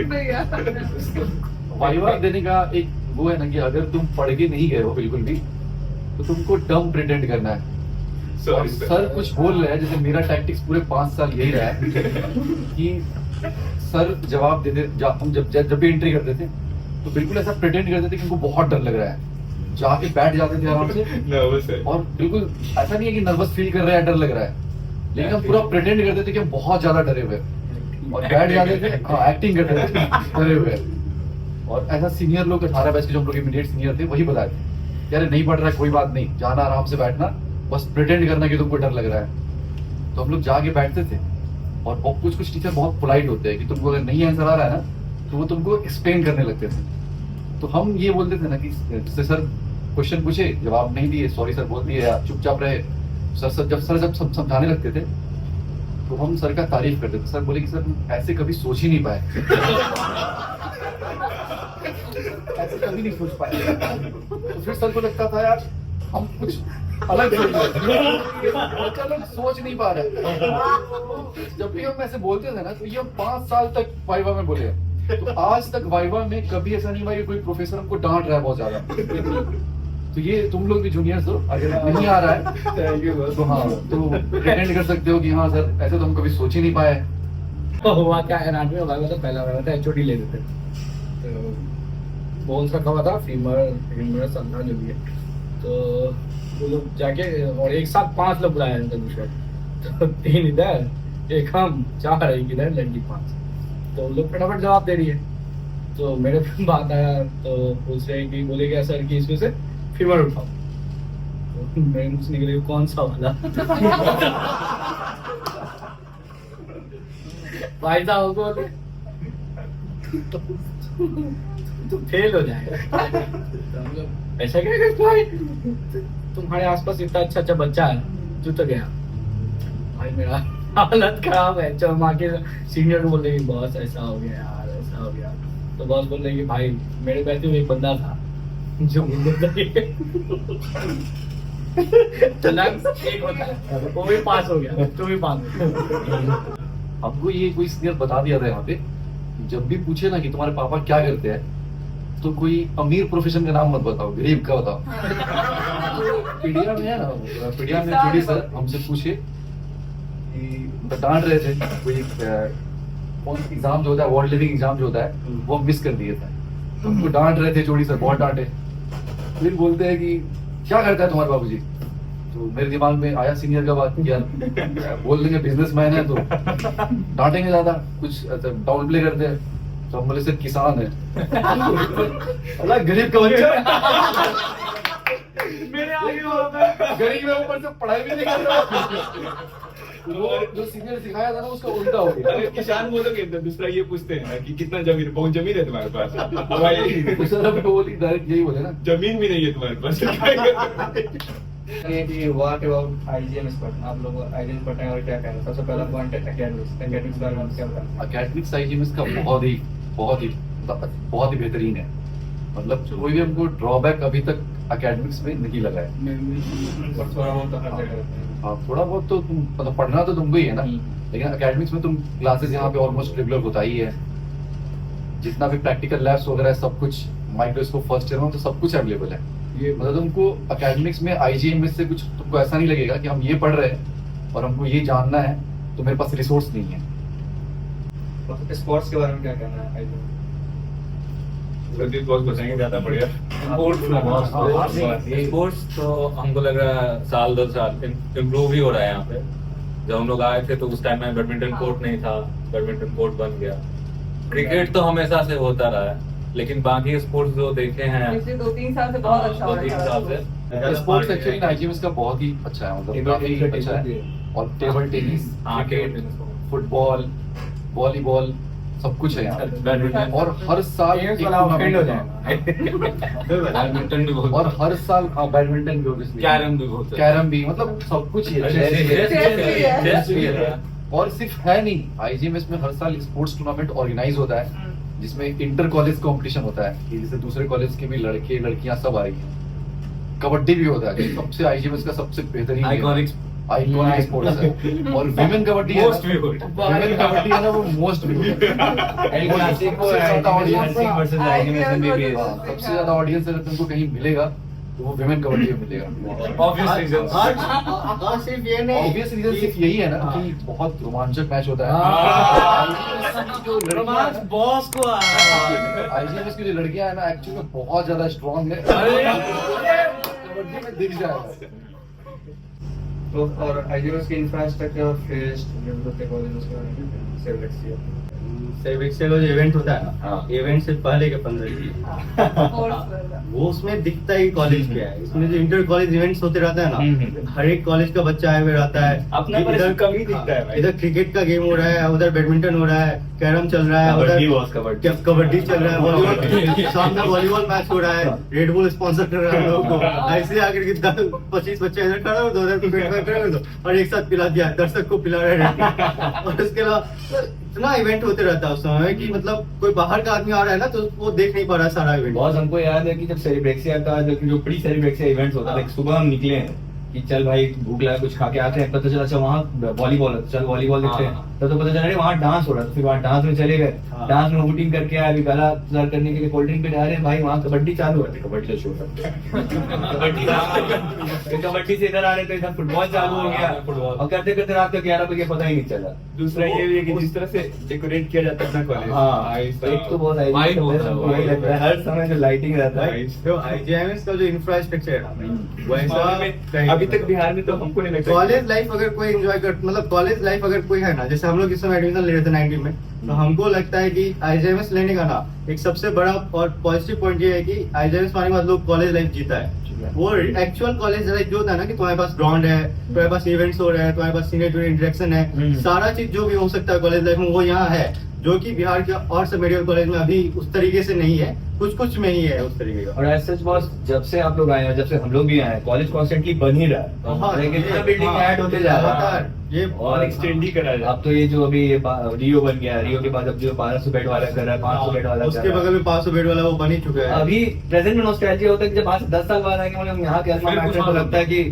नहीं यार। वाइवा देने का एक वो है ना कि अगर तुम पढ़ के नहीं गए हो बिल्कुल भी, तो तुमको डम प्रिटेंड करना है। और सर कुछ बोल रहे हैं, जैसे मेरा टैक्टिक्स पूरे 5 साल यही रहा है कि सर जवाब देते, हम जब भी एंट्री करते थे तो बिल्कुल ऐसा प्रिटेंड करते थे कि उनको बहुत डर लग रहा है, जाके बैठ जाते थे आराम से, नर्वस है और बिल्कुल ऐसा नहीं है कि नर्वस फील कर रहे हैं, डर लग रहा है, लेकिन हम पूरा प्रिटेंड करते थे कि हम बहुत ज्यादा डरे हुए हैं और बैठ जाते थे। हाँ, एक्टिंग करते थे डरे हुए हैं। और ऐसा सीनियर लोग 18 बैच के जो हम लोग इमीडिएट सीनियर थे वही बताए थे, यार नहीं पढ़ रहा है कोई बात नहीं, जाना आराम से बैठना, बस प्रिटेंड करना कि तुमको डर लग रहा है। तो हम लोग जाके बैठते थे और कुछ टीचर बहुत पोलाइट होते हैं कि तुमको अगर नहीं आंसर आ रहा है ना तो वो तुमको एक्सप्लेन करने लगते थे। तो हम ये बोलते थे ना कि जैसे सर क्वेश्चन पूछे, जवाब नहीं दिए, सॉरी सर बोल दिए या चुपचाप रहे, जब समझाने लगते थे तो हम सर का तारीफ करते थे। सर बोले कि सर ऐसे कभी सोच ही नहीं पाए, ऐसे कभी नहीं सोच पाए। तो फिर सर को लगता था यार हम कुछ अलग सोच नहीं पा रहे। जब भी हम ऐसे बोलते थे ना तो ये हम 5 साल तक वाइवा में बोले, तो आज तक वाइवा में कभी ऐसा नहीं हुआ कि कोई प्रोफेसर हमको डांट रहा है बहुत ज्यादा। तो ये तुम लोग भी जूनियर्स हो, अगर नहीं आ रहा है तो हाँ, तो प्रिटेंड कर सकते हो कि हाँ सर ऐसे तो हम कभी सोच ही नहीं पाए। तो हुआ क्या है, नाटक में वाइवा तो पहला वाइवा था, एचओडी ले देते, तो बोन्स रखा हुआ था, फीमर संधा जो भी है। तो वो लोग जाके और एक साथ 5 लोग बुलाए थे दूसरे, तो 3 इधर, एक हम, 4 एक इधर, लड़की 5। तो लोग फटाफट जवाब दे रही है। तो मेरे बात आया तो पूछ रहे कि बोले क्या सर कि इसमें से फीमर उठाओ। तो मेरे मुझसे निकले कौन सा वाला। भाई साहब को बोले तो फेल हो जाएगा। ऐसा क्या करता है, तुम्हारे आसपास इतना अच्छा बच्चा है, तू तो गया। भाई मेरा हालत खराब है। जब माँ के सीनियर को बोल रहे बॉस ऐसा हो गया यार, ऐसा हो गया, तो बॉस बोल रहे कि भाई मेरे बैठे हुए एक बंदा था जो चला एक होता है, वो भी पास हो गया, तू भी पास हो गया। हमको ये कोई सीनियर बता दिया था यहाँ पे, जब भी पूछे ना कि तुम्हारे पापा क्या करते हैं तो कोई अमीर प्रोफेशन का नाम मत बताओ, गरीब का बताओ। पीडिया में है ना, पीडिया में थोड़ी सर हमसे पूछे कि डांट रहे थे, कोई एग्जाम जो होता है, वर्ल्ड लिविंग एग्जाम जो होता है वो मिस कर दिए थे, तो उनको डांट रहे थे, जोड़ी सर बहुत डांटे। फिर बोलते हैं कि क्या करता है तुम्हारे बाबूजी, तो मेरे दिमाग में आया सीनियर का बात किया, बोल देंगे बिजनेसमैन है तो डांटेंगे ज्यादा, कुछ डाउन प्ले करते हैं, तो हम बोले सर किसान है। अल्लाह गरीब का बच्चा मेरे आगे होता है। गरीब है, ऊपर से पढ़ाई भी नहीं कर रहा। वो जो सीनियर सिखाया था ना उसका उल्टा हो गया। अगर किसान बोलोगे तो दूसरा ये पूछते हैं कि कितना जमीन, बहुत जमीन है तुम्हारे पास, भाई सर अब बोली डायरेक्ट यही बोले ना, जमीन भी नहीं है तुम्हारे पास। व्हाट अबाउट आईजीएमएस पढ़ना, आप लोग आईजीएमएस पढ़ते हैं और क्या कहना है? सबसे पहला पॉइंट है एकेडमिक्स बारे में क्या बताना? अकेडमिक्स आईजीएमएस का बहुत ही बेहतरीन है। मतलब कोई भी हमको ड्रॉबैक अभी तक एकेडमिक्स में नहीं लगा है। और थोड़ा बहुत तो हर जगह रहता है। हाँ, थोड़ा बहुत तो तुम मतलब पढ़ना तो तुमको ही है ना, लेकिन एकेडमिक्स में तुम क्लासेस यहाँ पे ऑलमोस्ट रेगुलर होता ही है। जितना भी प्रैक्टिकल लैब्स वगैरह सब कुछ, माइक्रोस्कोप फर्स्ट ईयर में तो सब कुछ अवेलेबल है। ये मतलब तुमको एकेडमिक्स में आईजीएमएस से कुछ तुमको ऐसा नहीं लगेगा कि हम ये पढ़ रहे हैं और हमको ये जानना है तो मेरे पास रिसोर्स नहीं है। स्पोर्ट्स के बारे में क्या कहना है? प्रदीप बहुत बताएंगे ज्यादा बढ़िया। स्पोर्ट्स तो हमको लग रहा है साल 2 साल इम्प्रूव ही हो रहा है यहाँ पे। जब हम लोग आए थे तो उस टाइम में बैडमिंटन कोर्ट नहीं था, बैडमिंटन कोर्ट बन गया। क्रिकेट तो हमेशा से होता रहा है, लेकिन बाकी स्पोर्ट्स जो देखे हैं पिछले 2-3 साल से बहुत अच्छा हो रहा 2-3 है। साल से स्पोर्ट्स एक्चुअली आईजीएमएस का बहुत ही अच्छा है, मतलब काफी अच्छा है। और table tennis, cricket, football, volleyball सब कुछ है यहाँ। बैडमिंटन और हर साल गेम्स एक वाला ऑफेंड हो टूर्नामेंट बैडमिंटन भी बहुत और हर साल बैडमिंटन भी obviously। कैरम भी बहुत है। कैरम भी, मतलब सब कुछ ही है। चेस चेस भी है। चेस चेस भी है। और सिर्फ है नहीं, आईजीएमएस में हर साल स्पोर्ट्स टूर्नामेंट ऑर्गेनाइज होता है जिसमें इंटर कॉलेज कंपटीशन होता है कि जैसे दूसरे कॉलेज के भी लड़के लड़कियां सब आएंगे। कबड्डी भी होता है, सबसे आईजीएमएस का सबसे बेहतरीन आइकॉनिक आइकॉनिक स्पोर्ट्स है। और विमेन कबड्डी है, मोस्ट व्यूड विमेन कबड्डी है ना, वो मोस्ट सबसे ज्यादा ऑडियंस अगर तुमको कहीं मिलेगा तो वो विमेन कबड्डी में मिलेगा। Obvious reason. हाँ, सिर्फ ये नहीं, ऑब्वियस रीजन सिर्फ यही है ना कि बहुत रोमांचक मैच होता है। रोमांच बॉस को आईजीएमएस की जो लड़कियां है ना, एक्चुअली में बहुत ज्यादा स्ट्रॉन्ग है, कबड्डी में दिख जाएगा। तो और आईजीएमएस के इंफ्रास्ट्रक्चर फेस्ट कॉलेजेस के बारे में सेव सेविक्स का जो इवेंट होता है ना, इवेंट से पहले के 15 दिन स्पोर्ट्स वाला। वो उसमें दिखता ही कॉलेज क्या है। इसमें जो इंटर कॉलेज इवेंट्स होते रहता है ना, हर एक कॉलेज का बच्चा आए हुए रहता है। अपना इधर परिश्रम कम ही दिखता है भाई। इधर क्रिकेट का गेम हो रहा है, उधर बैडमिंटन हो रहा है, कैरम चल रहा है, उधर कबड्डी चल रहा है, वॉलीबॉल सामने वॉलीबॉल मैच हो रहा है, रेड बुल स्पॉन्सर कर रहा है हम लोगों को। ऐसे आकर के 25 बच्चे इधर खड़ा हो, 2 खड़े हो और एक साथ पिला दिया, दर्शक को पिला रहे हैं। और उसके अलावा इतना इवेंट होते रहता है उस समय कि मतलब कोई बाहर का आदमी आ रहा है ना तो वो देख नहीं पा रहा सारा इवेंट। बॉस हमको याद है कि जब सेलिब्रेक्सिया का जो प्री सेलिब्रेक्सिया इवेंट्स होता था, सुबह हम निकले हैं कि चल भाई भूख लगा कुछ खा के आते हैं, पता चला अच्छा वहाँ वॉलीबॉल है, चल वॉलीबॉल देखते हैं। तो पता चला वहाँ डांस हो रहा था, फिर वहाँ डांस में चले गए, डांस में वोटिंग करके आए, अभी गला सुधार करने के लिए कोल्ड ड्रिंक पे जा रहे हैं, भाई वहाँ कबड्डी चालू है, कबड्डी का शो कबड्डी से इधर आ रहे थे, इधर फुटबॉल चालू हो गया, और करते करते रात को 11 बजे पता ही नहीं चला। दूसरा ये भी है कि जिस तरह से डेकोरेट किया जाता है अपना कॉलेज, हाँ, एक तो बहुत Vibe होता है, वही लगता है, हर समय जो लाइटिंग रहता है। तो आईजीएमएस का जो इंफ्रास्ट्रक्चर है ना, वो ऐसा अभी तक बिहार में तो हमको नहीं लगता। कॉलेज लाइफ अगर कोई एंजॉय कर, मतलब कॉलेज लाइफ अगर कोई है ना, जैसे हम लोग इस समय एडमिशन ले रहे थे 90 में, तो हमको लगता है कि आईजीएमएस लेने का ना एक सबसे बड़ा और पॉजिटिव पॉइंट ये है कि आईजीएमएस पाने के बाद लोग कॉलेज लाइफ जीता है। वो एक्चुअल कॉलेज लाइफ जो होता है ना कि तुम्हारे पास ग्राउंड है, तुम्हारे पास इवेंट्स हो रहे हैं, तुम्हारे पास सीनियर जूनियर इंटरेक्शन है, सारा चीज जो भी हो सकता है कॉलेज लाइफ में वो यहाँ है, जो कि बिहार के और सब मेडिकल कॉलेज में अभी उस तरीके से नहीं है, कुछ में ही है उस तरीके का। और एज सच बॉस, जब से आप लोग आए हैं, जब से हम लोग भी आए हैं, कॉलेज कॉन्स्टेंटली बन ही रहा है, हाँ, लेकिन इतना बिल्डिंग ऐड होते जा रहा है। ये और एक्सटेंड ही करा जाए। अब तो ये जो अभी रियो बन गया है, रियो के बाद अब जो 1200 बेड वाला कर रहा है, 500 बेड वाला कर उसके रहा है। बगल में 500 बेड वाला वो बन ही चुका है। अभी प्रेजेंट में नॉस्टैल्जिया होता है कि जब आज से 10 साल बाद आएंगे, मतलब यहाँ के अल्मा फिर कुछ मैटर तो और लगता है कि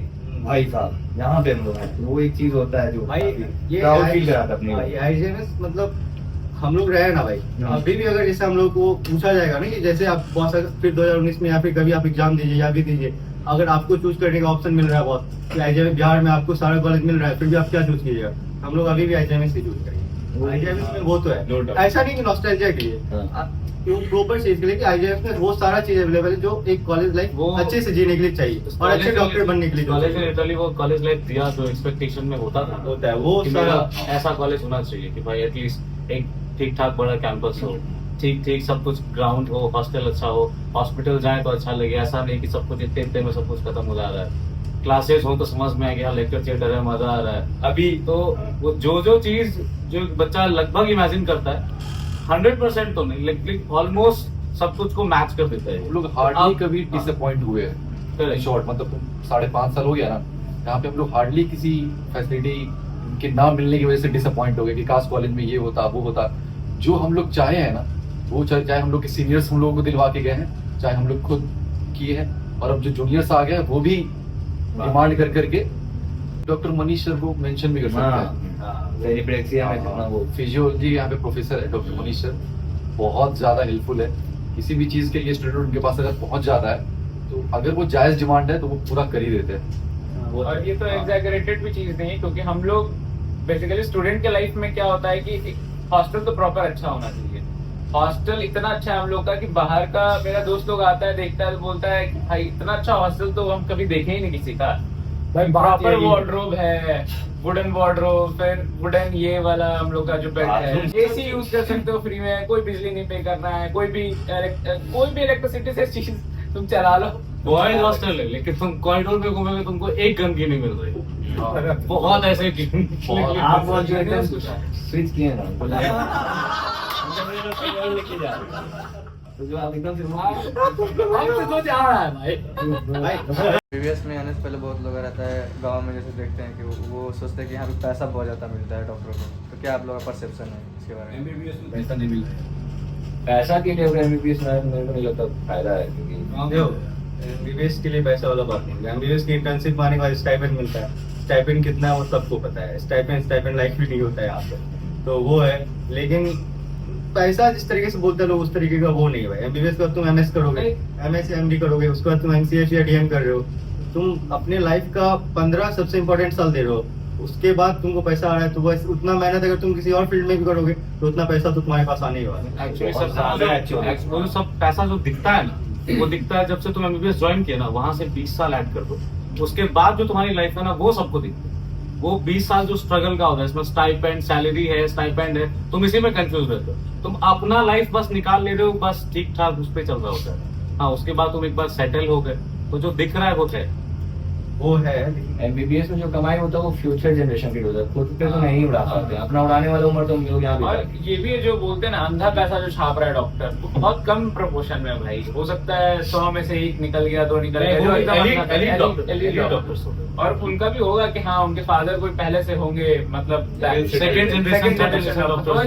भाई साहब यहाँ पे हम लोग हैं, वो एक चीज होता है जो भाई ये प्राउड फील कराता है अपने को। आईजीएमएस मतलब हम लोग रहे ना भाई, अभी भी अगर जैसे हम लोग को पूछा जाएगा ना कि जैसे आप बहुत सारे फिर 2019 में या फिर कभी आप एग्जाम दीजिए या भी दीजिए, अगर आपको चूज करने का ऑप्शन मिल रहा है बहुत कि आईजीएमएस बिहार में आपको सारा कॉलेज मिल रहा है, फिर भी आप क्या चूज कीजिएगा? हम लोग अभी भी आईजीएमएस ही चूज करेंगे। आईजीएमएस में वो तो No doubt. है, ऐसा नहीं कि नॉस्टैल्जिया के लिए, प्रॉपर चीज के लिए कि आईजीएमएस में वो सारा चीज अवेलेबल है जो एक कॉलेज लाइफ वो- अच्छे से जीने के लिए चाहिए और अच्छे डॉक्टर बनने के लिए जो कॉलेज में चाहिए। लिटरली वो कॉलेज लाइफ दिया जो एक्सपेक्टेशन में होता था, होता है वो कि सारा। मेरा ऐसा कॉलेज होना चाहिए कि भाई एटलीस्ट एक ठीक ठाक बड़ा कैंपस हो, ठीक ठीक सब कुछ, ग्राउंड हो, हॉस्टल अच्छा हो, हॉस्पिटल जाए तो अच्छा लगे, ऐसा नहीं कि सब कुछ इतने इतने में सब कुछ खत्म हो जा रहा है। क्लासेस हो तो समझ में आ गया, लेक्चर थिएटर है, मजा आ रहा है। अभी तो वो जो चीज जो बच्चा लगभग इमेजिन करता है, 100% तो नहीं लेकिन ऑलमोस्ट सब कुछ को मैच कर देता है। हम लोग हार्डली अब- कभी हाँ। डिसअपॉइंट हुए हैं। Correct. शॉर्ट मतलब 5.5 साल हो गया ना, यहाँ पे हम लोग हार्डली किसी फैसिलिटी के ना मिलने की वजह से डिसअपॉइंट हो गए कि काश कॉलेज में ये होता वो होता। जो हम लोग चाहे हैं ना, वो चाहे हम लोग के सीनियर्स हम लोगों को दिलवा के गए हैं, चाहे हम लोग खुद किए हैं, और अब जो जूनियर्स आ गए हैं वो भी डिमांड कर करके डॉक्टर मनीष सर को मेंशन भी कर सकते हैं। सेलिब्रेक्सिया में जितना वो फिजियोलॉजी यहाँ पे प्रोफेसर है डॉक्टर मनीष सर, बहुत ज्यादा हेल्पफुल है। किसी भी चीज के लिए स्टूडेंट उनके पास अगर पहुंच जाता है तो अगर वो जायज डिमांड है तो वो पूरा कर ही देते हैं। और ये तो एग्जैगरेटेड भी चीज नहीं है, क्योंकि हम लोग बेसिकली स्टूडेंट के लाइफ में क्या होता है कि हॉस्टल तो प्रॉपर अच्छा होना चाहिए। हॉस्टल इतना अच्छा है हम लोग का कि बाहर का मेरा दोस्त लोग आता है, देखता है तो बोलता है कि भाई इतना अच्छा हॉस्टल तो हम कभी देखे ही नहीं किसी का। भाई प्रॉपर वार्डरोब है, वुडन वार्डरोब, फिर वुडन ये वाला हम लोग का जो बेड है, एसी यूज कर सकते हो फ्री में, कोई बिजली नहीं पे करना है, कोई भी इलेक्ट्रिसिटी से चीज तुम चला लो। बॉयज हॉस्टल है, लेकिन तुम कॉरिडोर में घूमोगे तुमको एक गन की नहीं मिल रही। बहुत ऐसे आप वो जो एकदम स्विच किए ना जो आप एकदम प्रीवियस में आने से पहले बहुत लोग रहता है गांव में, जैसे देखते हैं कि वो सोचते हैं कि यहाँ पे पैसा बहुत ज़्यादा मिलता है डॉक्टरों को। तो क्या आप लोगों का परसेप्शन है इसके बारे में? MBBS में पैसा नहीं मिल रहा है। पैसा के लिए MBBS में मेरे को नहीं लगता फायदा है, क्योंकि एमबीबीएस के लिए पैसा वाला बात नहीं है। एमबीबीएस की इंटर्नशिप आने के बाद स्टाइपेंड मिलता है। स्टाइपेंड कितना है वो सबको पता है। स्टाइपेंड लाइफ भी नहीं होता है यहाँ पे, तो वो है। लेकिन पैसा जिस तरीके से बोलते हैं लोग उस तरीके का वो नहीं है भाई। एमबीबीएस के बाद तुम एमएस करोगे, एमएस एमडी करोगे, उसके बाद तुम एमसीएस या डीएम कर रहे हो, तुम अपने लाइफ का 15 सबसे इम्पोर्टेंट साल दे रहे हो। उसके बाद तुमको पैसा आ रहा है, तो बस उतना मेहनत अगर तुम किसी और फील्ड में भी करोगे तो उतना पैसा तो तुम्हारे पास आने ही वाला है। एक्चुअली वो सब पैसा जो दिखता है ना, वो दिखता है जब से तुम एमबीबीएस ज्वाइन किया ना, वहां से 20 साल ऐड कर दो, उसके बाद जो तुम्हारी लाइफ है ना वो सबको दिखता है। वो 20 साल जो स्ट्रगल का होता है, इसमें स्टाइपेंड, सैलरी है, स्टाइपेंड है, तुम इसी में कंफ्यूज रहते हो। तुम अपना लाइफ बस निकाल ले रहे हो, बस ठीक ठाक उस पर चल रहा होता है। हाँ, उसके बाद तुम एक बार सेटल हो गए तो जो दिख रहा है वो है। MBBS में जो कमाई होता है वो फ्यूचर जनरेशन के लिए होता है, खुद पे तो नहीं उड़ा पाते। अपना उड़ाने वाला उम्र तो हम लोग यहाँ और ये भी है जो बोलते हैं ना अंधा पैसा जो छाप रहा है डॉक्टर, वो बहुत कम प्रोपोर्शन में है भाई। हो सकता है 100 में से 1 निकल गया, 2 निकल गया, जो एकदम elite doctors। और उनका भी होगा कि हाँ उनके फादर कोई पहले से होंगे, मतलब सेकंड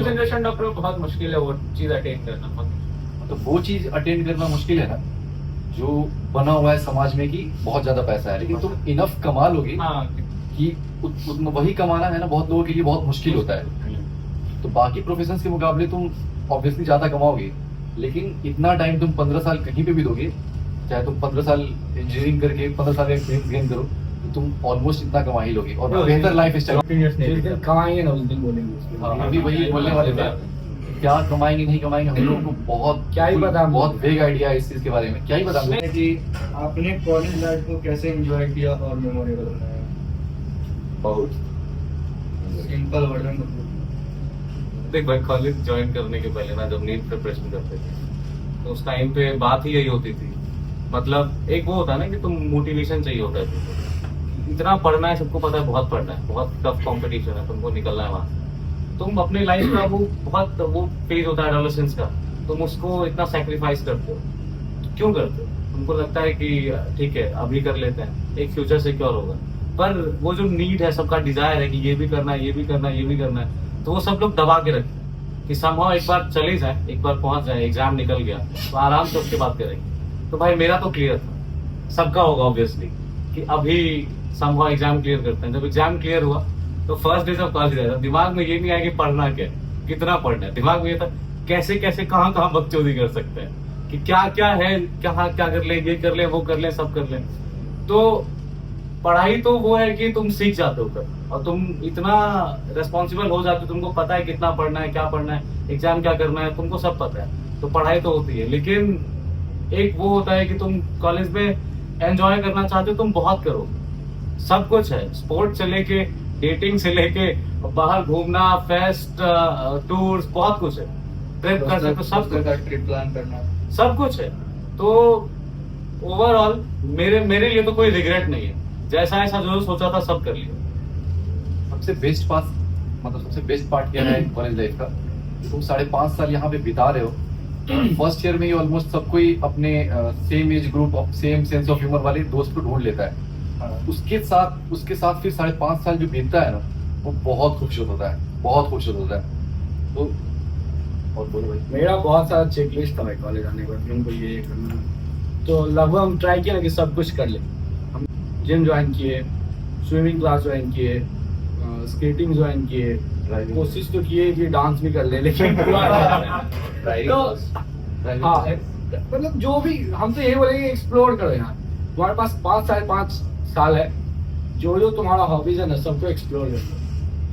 जनरेशन डॉक्टर बहुत मुश्किल है वो चीज अटेन करना। तो वो चीज अटेंड करना मुश्किल है ना, जो बना हुआ है समाज में कि बहुत ज्यादा पैसा है, लेकिन तुम इनफ कमा लोगे कि वही कमाना है ना बहुत लोगों के लिए बहुत मुश्किल होता है। तो बाकी प्रोफेशंस के मुकाबले तुम ऑब्वियसली ज्यादा कमाओगे, लेकिन इतना टाइम तुम 15 साल कहीं पे भी दोगे, चाहे तुम 15 साल इंजीनियरिंग करके 15 साल एक्सपीरियंस गेन करो, तो तुम ऑलमोस्ट इतना कमा ही लोगे और बेहतर लाइफ स्टाइल कमाएंगे ना, उस दिन बोलेंगे। अभी वही बोलने वाले थे, क्या कमाएंगे नहीं कमाएंगे हम लोगों को बहुत क्या ही पता, बहुत वेग आइडिया है इस चीज के बारे में, क्या ही पता हमें। कि आपने कॉलेज लाइफ को कैसे एंजॉय किया और मेमोरेबल बनाया? बहुत सिंपल वर्जन। देख भाई, कॉलेज ज्वाइन करने के पहले ना जब नीट प्रिपरेशन करते थे तो उस टाइम पे बात ही यही होती थी। मतलब एक वो होता है ना कि तुम मोटिवेशन चाहिए होता है, इतना पढ़ना है, सबको पता है बहुत पढ़ना है, बहुत टफ कंपटीशन है, तुमको निकलना है वहाँ। तुम अपने लाइफ का वो फेज होता है एडोलेसेंस का, तुम उसको इतना सैक्रिफाइस करते हो। तो क्यों करते हो? तुमको लगता है कि ठीक है अभी कर लेते हैं, एक फ्यूचर सिक्योर होगा। पर वो जो नीड है, सबका डिजायर है कि ये भी करना है, ये भी करना है, ये भी करना है, तो वो सब लोग दबा के रखते हैं कि समहाउ एक बार चले जाए, एक बार पहुंच जाए, एग्जाम निकल गया तो आराम से उसके बात करेंगे। तो भाई मेरा तो क्लियर था, सबका होगा ऑब्वियसली, कि अभी समहाउ एग्जाम क्लियर करते हैं। जब एग्जाम क्लियर हुआ तो फर्स्ट डे जब कॉलेज गया, दिमाग में ये नहीं आया कि पढ़ना क्या है, कितना पढ़ना है। दिमाग में ये था कैसे कैसे कहाँ कहाँ बकचोदी कर सकते हैं, कि क्या क्या है, क्या क्या कर ले, ये कर ले, वो कर ले, सब कर ले। तो पढ़ाई तो वो है कि तुम सीख जाते हो और तुम इतना रेस्पॉन्सिबल हो जाते हो, तुमको पता है कितना पढ़ना है, क्या पढ़ना है, एग्जाम क्या करना है, तुमको सब पता है। तो पढ़ाई तो होती है, लेकिन एक वो होता है कि तुम कॉलेज में एंजॉय करना चाहते हो, तुम बहुत करो, सब कुछ है, स्पोर्ट्स से लेके डेटिंग से लेके बाहर घूमना, फेस्ट, टूर्स, बहुत कुछ है, ट्रिप कर सकते हो, सब ट्रिप प्लान करना, सब कुछ है। तो ओवरऑल मेरे लिए तो कोई रिग्रेट नहीं है, जैसा ऐसा जो सोचा था सब कर लिया। सबसे बेस्ट पार्ट क्या है कॉलेज लाइफ का, तुम 5.5 साल यहाँ पे बिता रहे हो। फर्स्ट ईयर में ही ऑलमोस्ट सब कोई अपने same age group, same sense of humour वाले दोस्त को ढूंढ लेता है। उसके साथ फिर 5.5 साल जो बीतता है ना, वो बहुत खूबसूरत होता है, बहुत खूबसूरत होता है। तो और बोलो भाई। मेरा बहुत सारा चेक लिस्ट था भाई कॉलेज आने के बाद, हमको ये करना, तो लगभग हम ट्राई किया ना कि सब कुछ कर ले। हम जिम ज्वाइन किए, स्विमिंग क्लास ज्वाइन किए, स्केटिंग ज्वाइन किए, कोशिश तो किए कि डांस भी कर ले, लेकिन हाँ मतलब जो भी हम तो यही बोलेंगे एक्सप्लोर करो यहाँ। तुम्हारे पास 5 साल है, जो जो तुम्हारा हॉबीज है ना सबको एक्सप्लोर करो।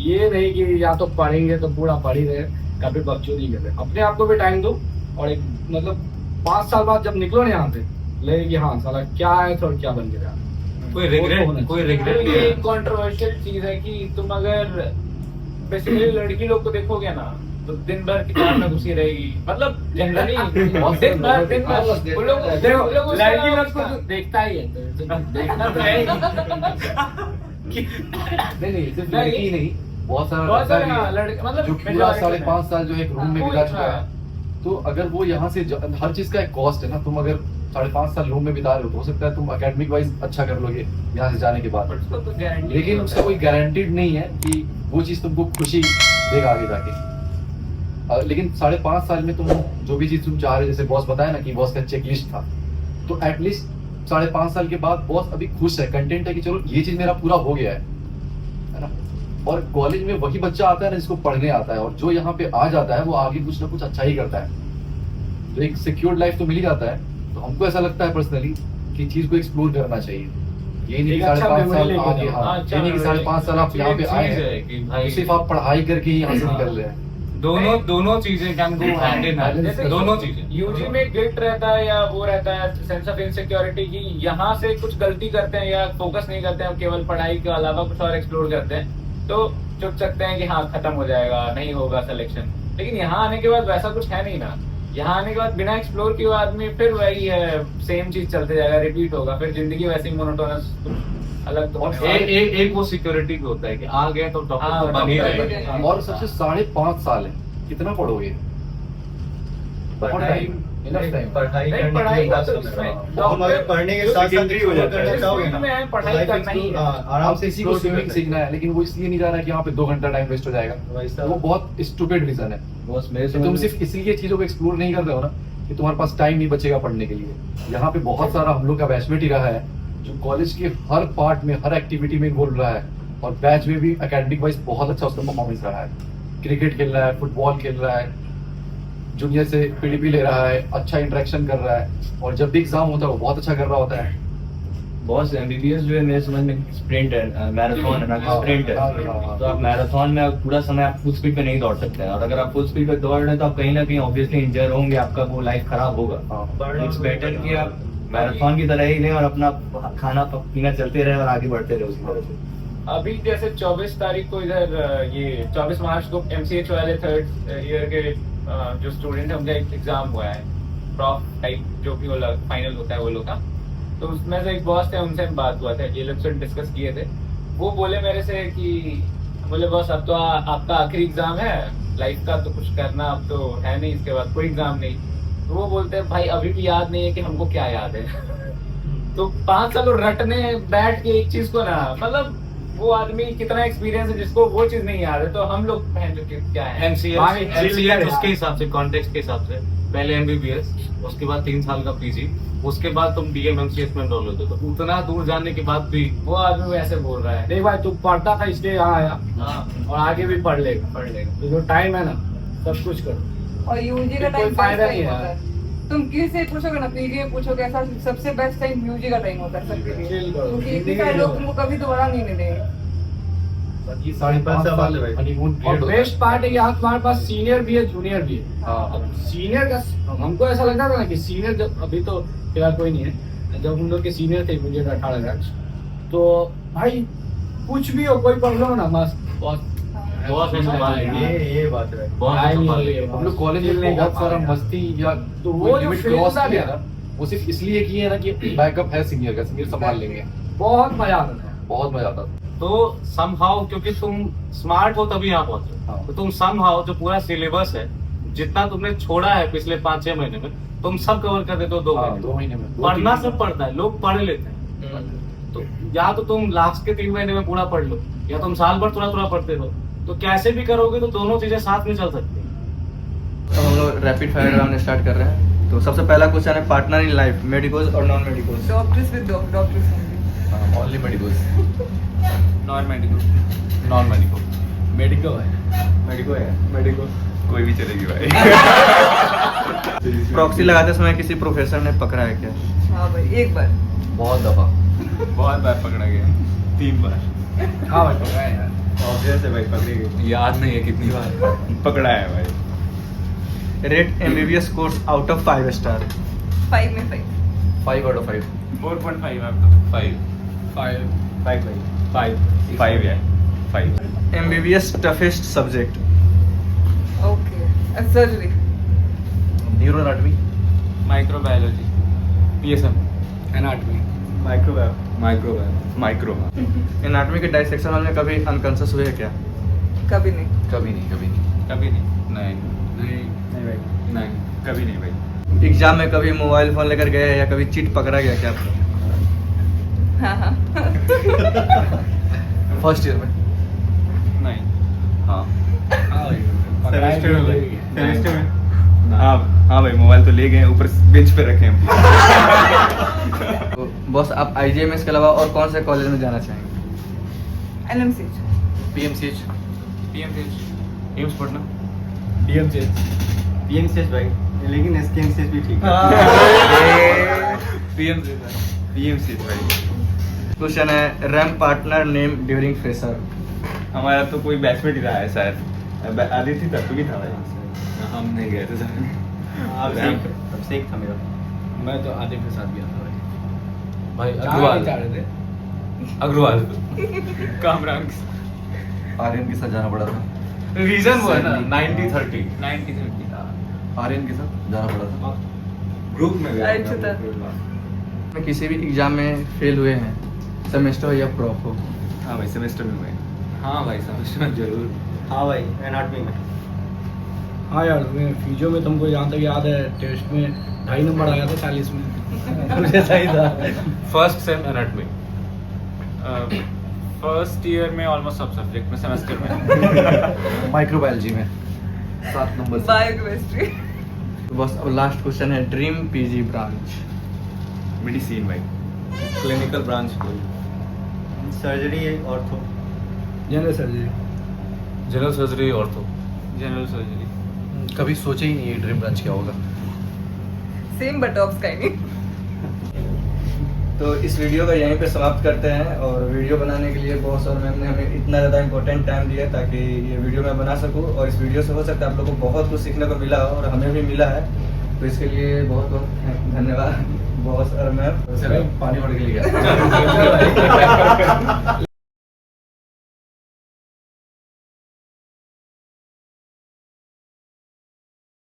ये नहीं कि या तो पढ़ेंगे तो पूरा पढ़ ही रहे, कभी बकचोदी कर रहे। अपने आप को भी टाइम दो और एक मतलब 5 साल बाद जब निकलो ना यहाँ से लगे कि हाँ साला क्या है तो क्या बन गया। कोई रिग्रेट ये एक कंट्रोवर्शियल चीज है कि तुम अगर बेसिकली लड़की लोग को देखोगे ना तो दिन भर किताब में घुसी रहेगी, मतलब जनरली दिन भर वो लोग लड़की लोग को तो देखता ही है, तो देखना तो है ही। नहीं सिर्फ लड़की नहीं, बहुत बहुत सारा सारे हाँ, लड़के मतलब जो पूरा 5.5 साल जो एक रूम में बिता चुका है, तो अगर वो यहाँ से हर चीज का एक कॉस्ट है ना। तुम अगर 5.5 साल रूम में बिता रहे हो तो हो सकता है तुम एकेडमिक वाइज अच्छा कर लोगे यहाँ से जाने के बाद, लेकिन उसका कोई गारंटीड नहीं है कि वो चीज तुमको खुशी देगा आगे जाके। लेकिन 5.5 साल में तुम जो भी चीज तुम चाह रहे, जैसे बॉस बताया ना कि बॉस का चेकलिस्ट था, तो एटलीस्ट 5.5 साल के बाद बॉस अभी खुश है, कंटेंट है कि चलो ये चीज मेरा पूरा हो गया है ना। और कॉलेज में वही बच्चा आता है ना जिसको पढ़ने आता है, और जो यहाँ पे आ जाता है वो आगे कुछ ना कुछ अच्छा ही करता है, तो एक सिक्योर्ड लाइफ तो मिल ही जाता है। तो हमको ऐसा लगता है पर्सनली कि चीज को एक्सप्लोर करना चाहिए। ये नहीं कि 5.5 साल आगे, हाँ ये नहीं कि 5.5 साल आप यहाँ पे आए हैं सिर्फ आप पढ़ाई करके ही यहाँ से निकल रहे हैं। दोनों चीजें can go hand in hand, दोनों चीजें। यूजी में गिल्ट रहता है या वो रहता है सेंस ऑफ इनसिक्योरिटी की यहाँ से कुछ गलती करते हैं या फोकस नहीं करते हैं, केवल पढ़ाई के अलावा कुछ और एक्सप्लोर करते हैं, तो चुप सकते हैं कि हाँ खत्म हो जाएगा, नहीं होगा सिलेक्शन। लेकिन यहाँ आने के बाद वैसा कुछ है नहीं ना। यहाँ आने के बाद बिना एक्सप्लोर किए आदमी फिर वही है, सेम चीज चलते जाएगा, रिपीट होगा, फिर जिंदगी वैसे ही मोनोटोनस अलग। तो एक वो सिक्योरिटी भी होता है कि आ गए तो डॉक्टर तो बन ही रहेगा। और सबसे 5.5 साल है, कितना पढ़ोगे? बहुत टाइम, इनफ टाइम। पढ़ाई का तो हम अगर पढ़ने के साथ साथ हो जाता है चाहोगे ना पढ़ाई करना ही है। आराम से इसी को स्विमिंग सीखना है, लेकिन वो इसलिए नहीं जा रहा है कि यहाँ पे 2 घंटा टाइम वेस्ट हो जाएगा। वो बहुत स्टूपिड रीजन है। तुम सिर्फ इसलिए चीजों को एक्सप्लोर नहीं कर रहे हो ना कि तुम्हारे पास टाइम नहीं बचेगा पढ़ने के लिए। यहाँ पे बहुत सारा हम लोग का बैचमेट ही रहा है जो कॉलेज के हर पार्ट में, हर एक्टिविटी में इन्वॉल्व रहा है, और बैच में भी एकेडमिक वाइज बहुत अच्छा उसका परफॉर्मेंस रहा है। क्रिकेट खेल रहा है, फुटबॉल खेल रहा है, जूनियर से पीडीपी ले रहा है, अच्छा इंटरेक्शन कर रहा है, और जब भी एग्जाम होता है वो बहुत अच्छा कर रहा होता है। बॉस एमबीबीएस जो है मेरे समझ में स्प्रिंट है, मैराथन है ना, स्प्रिंट है। तो आप मैराथन में पूरा समय आप फुल स्पीड पे नहीं दौड़ सकते हैं, और अगर आप फुल स्पीड पे दौड़ रहे हैं तो आप कहीं ना कहीं ऑब्वियसली इंजर होंगे, आपका वो लाइफ खराब होगा। इट्स बेटर कि आप मैराथन की तरह ही लें और अपना खाना पीना चलते रहे और आगे बढ़ते रहे उसी तरह से। अभी जैसे 24 तारीख को इधर ये 24 मार्च को एमसीएच वाले 3rd ईयर के जो स्टूडेंट है उनका एक एग्जाम हुआ है, प्रॉफ टाइप जो भी वो फाइनल होता है वो लोग का। तो उसमें से एक बॉस थे, उनसे बात हुआ था, ये लोग से डिस्कस किए थे। वो बोले मेरे से कि बोले बॉस अब तो आपका आखिरी एग्जाम है लाइफ का, तो कुछ करना अब तो है नहीं, इसके बाद कोई एग्जाम नहीं। तो वो बोलते हैं भाई अभी भी याद नहीं है कि हमको क्या याद है। तो 5 साल रटने बैठ के एक चीज को ना, मतलब वो आदमी कितना एक्सपीरियंस है जिसको वो चीज नहीं याद है। तो हम लोग क्या है एमसीएस उसके हिसाब से, कॉन्टेक्स्ट के हिसाब से पहले एमबीबीएस, उसके बाद 3 साल का पीजी, उसके बाद तुम डीएम एमसीएस में एनरोल होते। तो उतना दूर जाने के बाद भी वो आदमी वैसे बोल रहा है। देख भाई तू पढ़ता था इसलिए यहाँ आया, और आगे भी पढ़ लेगा। तो जो टाइम है ना सब कुछ करो। और यूजी का कोई टाइम फायदा नहीं है। तुम किसी से पूछोगे ना, पीजी में पूछोगे, ऐसा सबसे बेस्ट टाइम यूजी का टाइम होता है सबके लिए, Chill करो। क्योंकि इतने सारे लोग तुमको कभी दोबारा नहीं मिलेंगे। ये 5.5 साल हनीमून और पीरियड होता है। बेस्ट पार्ट है कि यहाँ तुम्हारे पास सीनियर भी है, जूनियर भी है। हाँ। सीनियर का हमको ऐसा लगता था ना कि सीनियर, जब अभी तो फिलहाल कोई नहीं है, जब हम लोग के सीनियर थे मुझे 18 बैच, तो भाई कुछ भी हो, कोई प्रॉब्लम हो ना मस्त बहुत ये बात है। हम लोग कॉलेज में बहुत सारा मस्ती या तो वो जो लिमिट फेज क्रॉस था किया ना, ना, वो सिर्फ इसलिए किए है ना कि बैकअप है सीनियर का, सीनियर संभाल लेंगे। बहुत मजा आता था। बहुत मजा आता था। तो समहाउ क्योंकि तुम स्मार्ट हो तभी यहाँ पहुंचे, हाँ। तो तुम समहाउ जो पूरा सिलेबस है जितना तुमने छोड़ा है पिछले 5-6 महीने में, तुम सब कवर कर देते हो 2 हाँ, महीने 2 महीने में। पढ़ना सब पढ़ता है, लोग पढ़ लेते हैं। तो या तो तुम लास्ट के 3 महीने में पूरा पढ़ लो, या तुम साल भर थोड़ा थोड़ा पढ़ते रहो। तो कैसे भी करोगे तो दोनों चीजें साथ में चल सकती है। तो हम लोग रैपिड फायर राउंड स्टार्ट कर रहे हैं। तो सबसे पहला क्वेश्चन है पार्टनर इन लाइफ, मेडिकोस और non medicos. Doctors with doctors only. Only medicos. Non medico. Non medico. Medical है। मेडिको है। मेडिको। कोई भी चलेगी भाई। प्रॉक्सी लगाते समय किसी प्रोफेसर ने पकड़ा है क्या? हाँ भाई एक बार बहुत दफा। बहुत बार पकड़ा गया, 3 बार। हाँ भाई पकड़ा है यार। ऑब्वियस है भाई, पकड़ेगी। याद नहीं है कितनी बार पकड़ा है भाई। Rate MBBS course out of 5 star. 5 में 5। 5 out of 5। 4.5 आपका। 5 5 भाई। 5 है 5। MBBS toughest subject. Okay surgery. Neuro anatomy. Microbiology, PSM, anatomy, micro. Anatomy के डाइसेक्शन हॉल में कभी अनकॉन्शियस हुए हैं क्या? कभी नहीं। कभी नहीं। कभी नहीं। नहीं नहीं भाई, नहीं कभी नहीं भाई। एग्जाम में कभी मोबाइल फोन लेकर गए हैं या कभी चीट पकड़ा गया क्या आपको? हाँ फर्स्ट ईयर में। नहीं। हाँ सेमेस्टर में। हाँ भाई, मोबाइल तो ले गए हैं, ऊपर बेंच पे रखे हैं। तो बॉस आप IGMS के अलावा और कौन से कॉलेज में जाना चाहेंगे? LMC। PMCH। एम्स पढ़ना। PMCH भाई, लेकिन SKMCH भी ठीक है। PMCH भाई। क्वेश्चन है RAM partner name during fresher. हमारा तो कोई बैचमेट ही रहा है शायद। आदित्य तत्व भी था भाई। हम नहीं गए थे सर। अब सेक था मेरा। मैं तो आदित्य के साथ गया था भाई भाई। चाह रहे थे। अग्रवाल कामरान। आर्यन के साथ जाना पड़ा था। रीजन वो है ना 90-30 आर्यन के साथ जाना पड़ा था। ग्रुप में अच्छा था। में किसी भी एग्जाम में फेल हुए हैं, सेमेस्टर हो या प्रॉप हो? हाँ भाई, सेमेस्टर में हुए। हाँ भाई सेमेस्टर में जरूर। हाँ भाई, एनाटॉमी में। हाँ यार, मैं फिजियो में तुमको जहाँ तक याद है टेस्ट में 2.5 नंबर आया था 40 में। मुझे सही था। First sem anatomy, first year में ऑलमोस्ट सब सब्जेक्ट में, सेमेस्टर में माइक्रोबायोलॉजी में 7 नंबर। बायोकेमिस्ट्री। तो बस अब लास्ट क्वेश्चन है ड्रीम PG ब्रांच। मेडिसिन भाई। क्लिनिकल ब्रांच कोई सर्जरी है, ortho. General surgery. General surgery, ortho. General surgery. कभी सोचा ही नहीं है ड्रीम ब्रांच क्या होगा। Same but of kind. तो इस वीडियो को यहीं पे समाप्त करते हैं। और वीडियो बनाने के लिए बॉस और मैम ने हमें इतना ज़्यादा इंपॉर्टेंट टाइम दिया ताकि ये वीडियो मैं बना सकूं, और इस वीडियो से हो सकता है आप लोगों को बहुत कुछ सीखने को मिला हो, और हमें भी मिला है। तो इसके लिए बहुत बहुत धन्यवाद बॉस और मैम। पानी भर के लिए गया।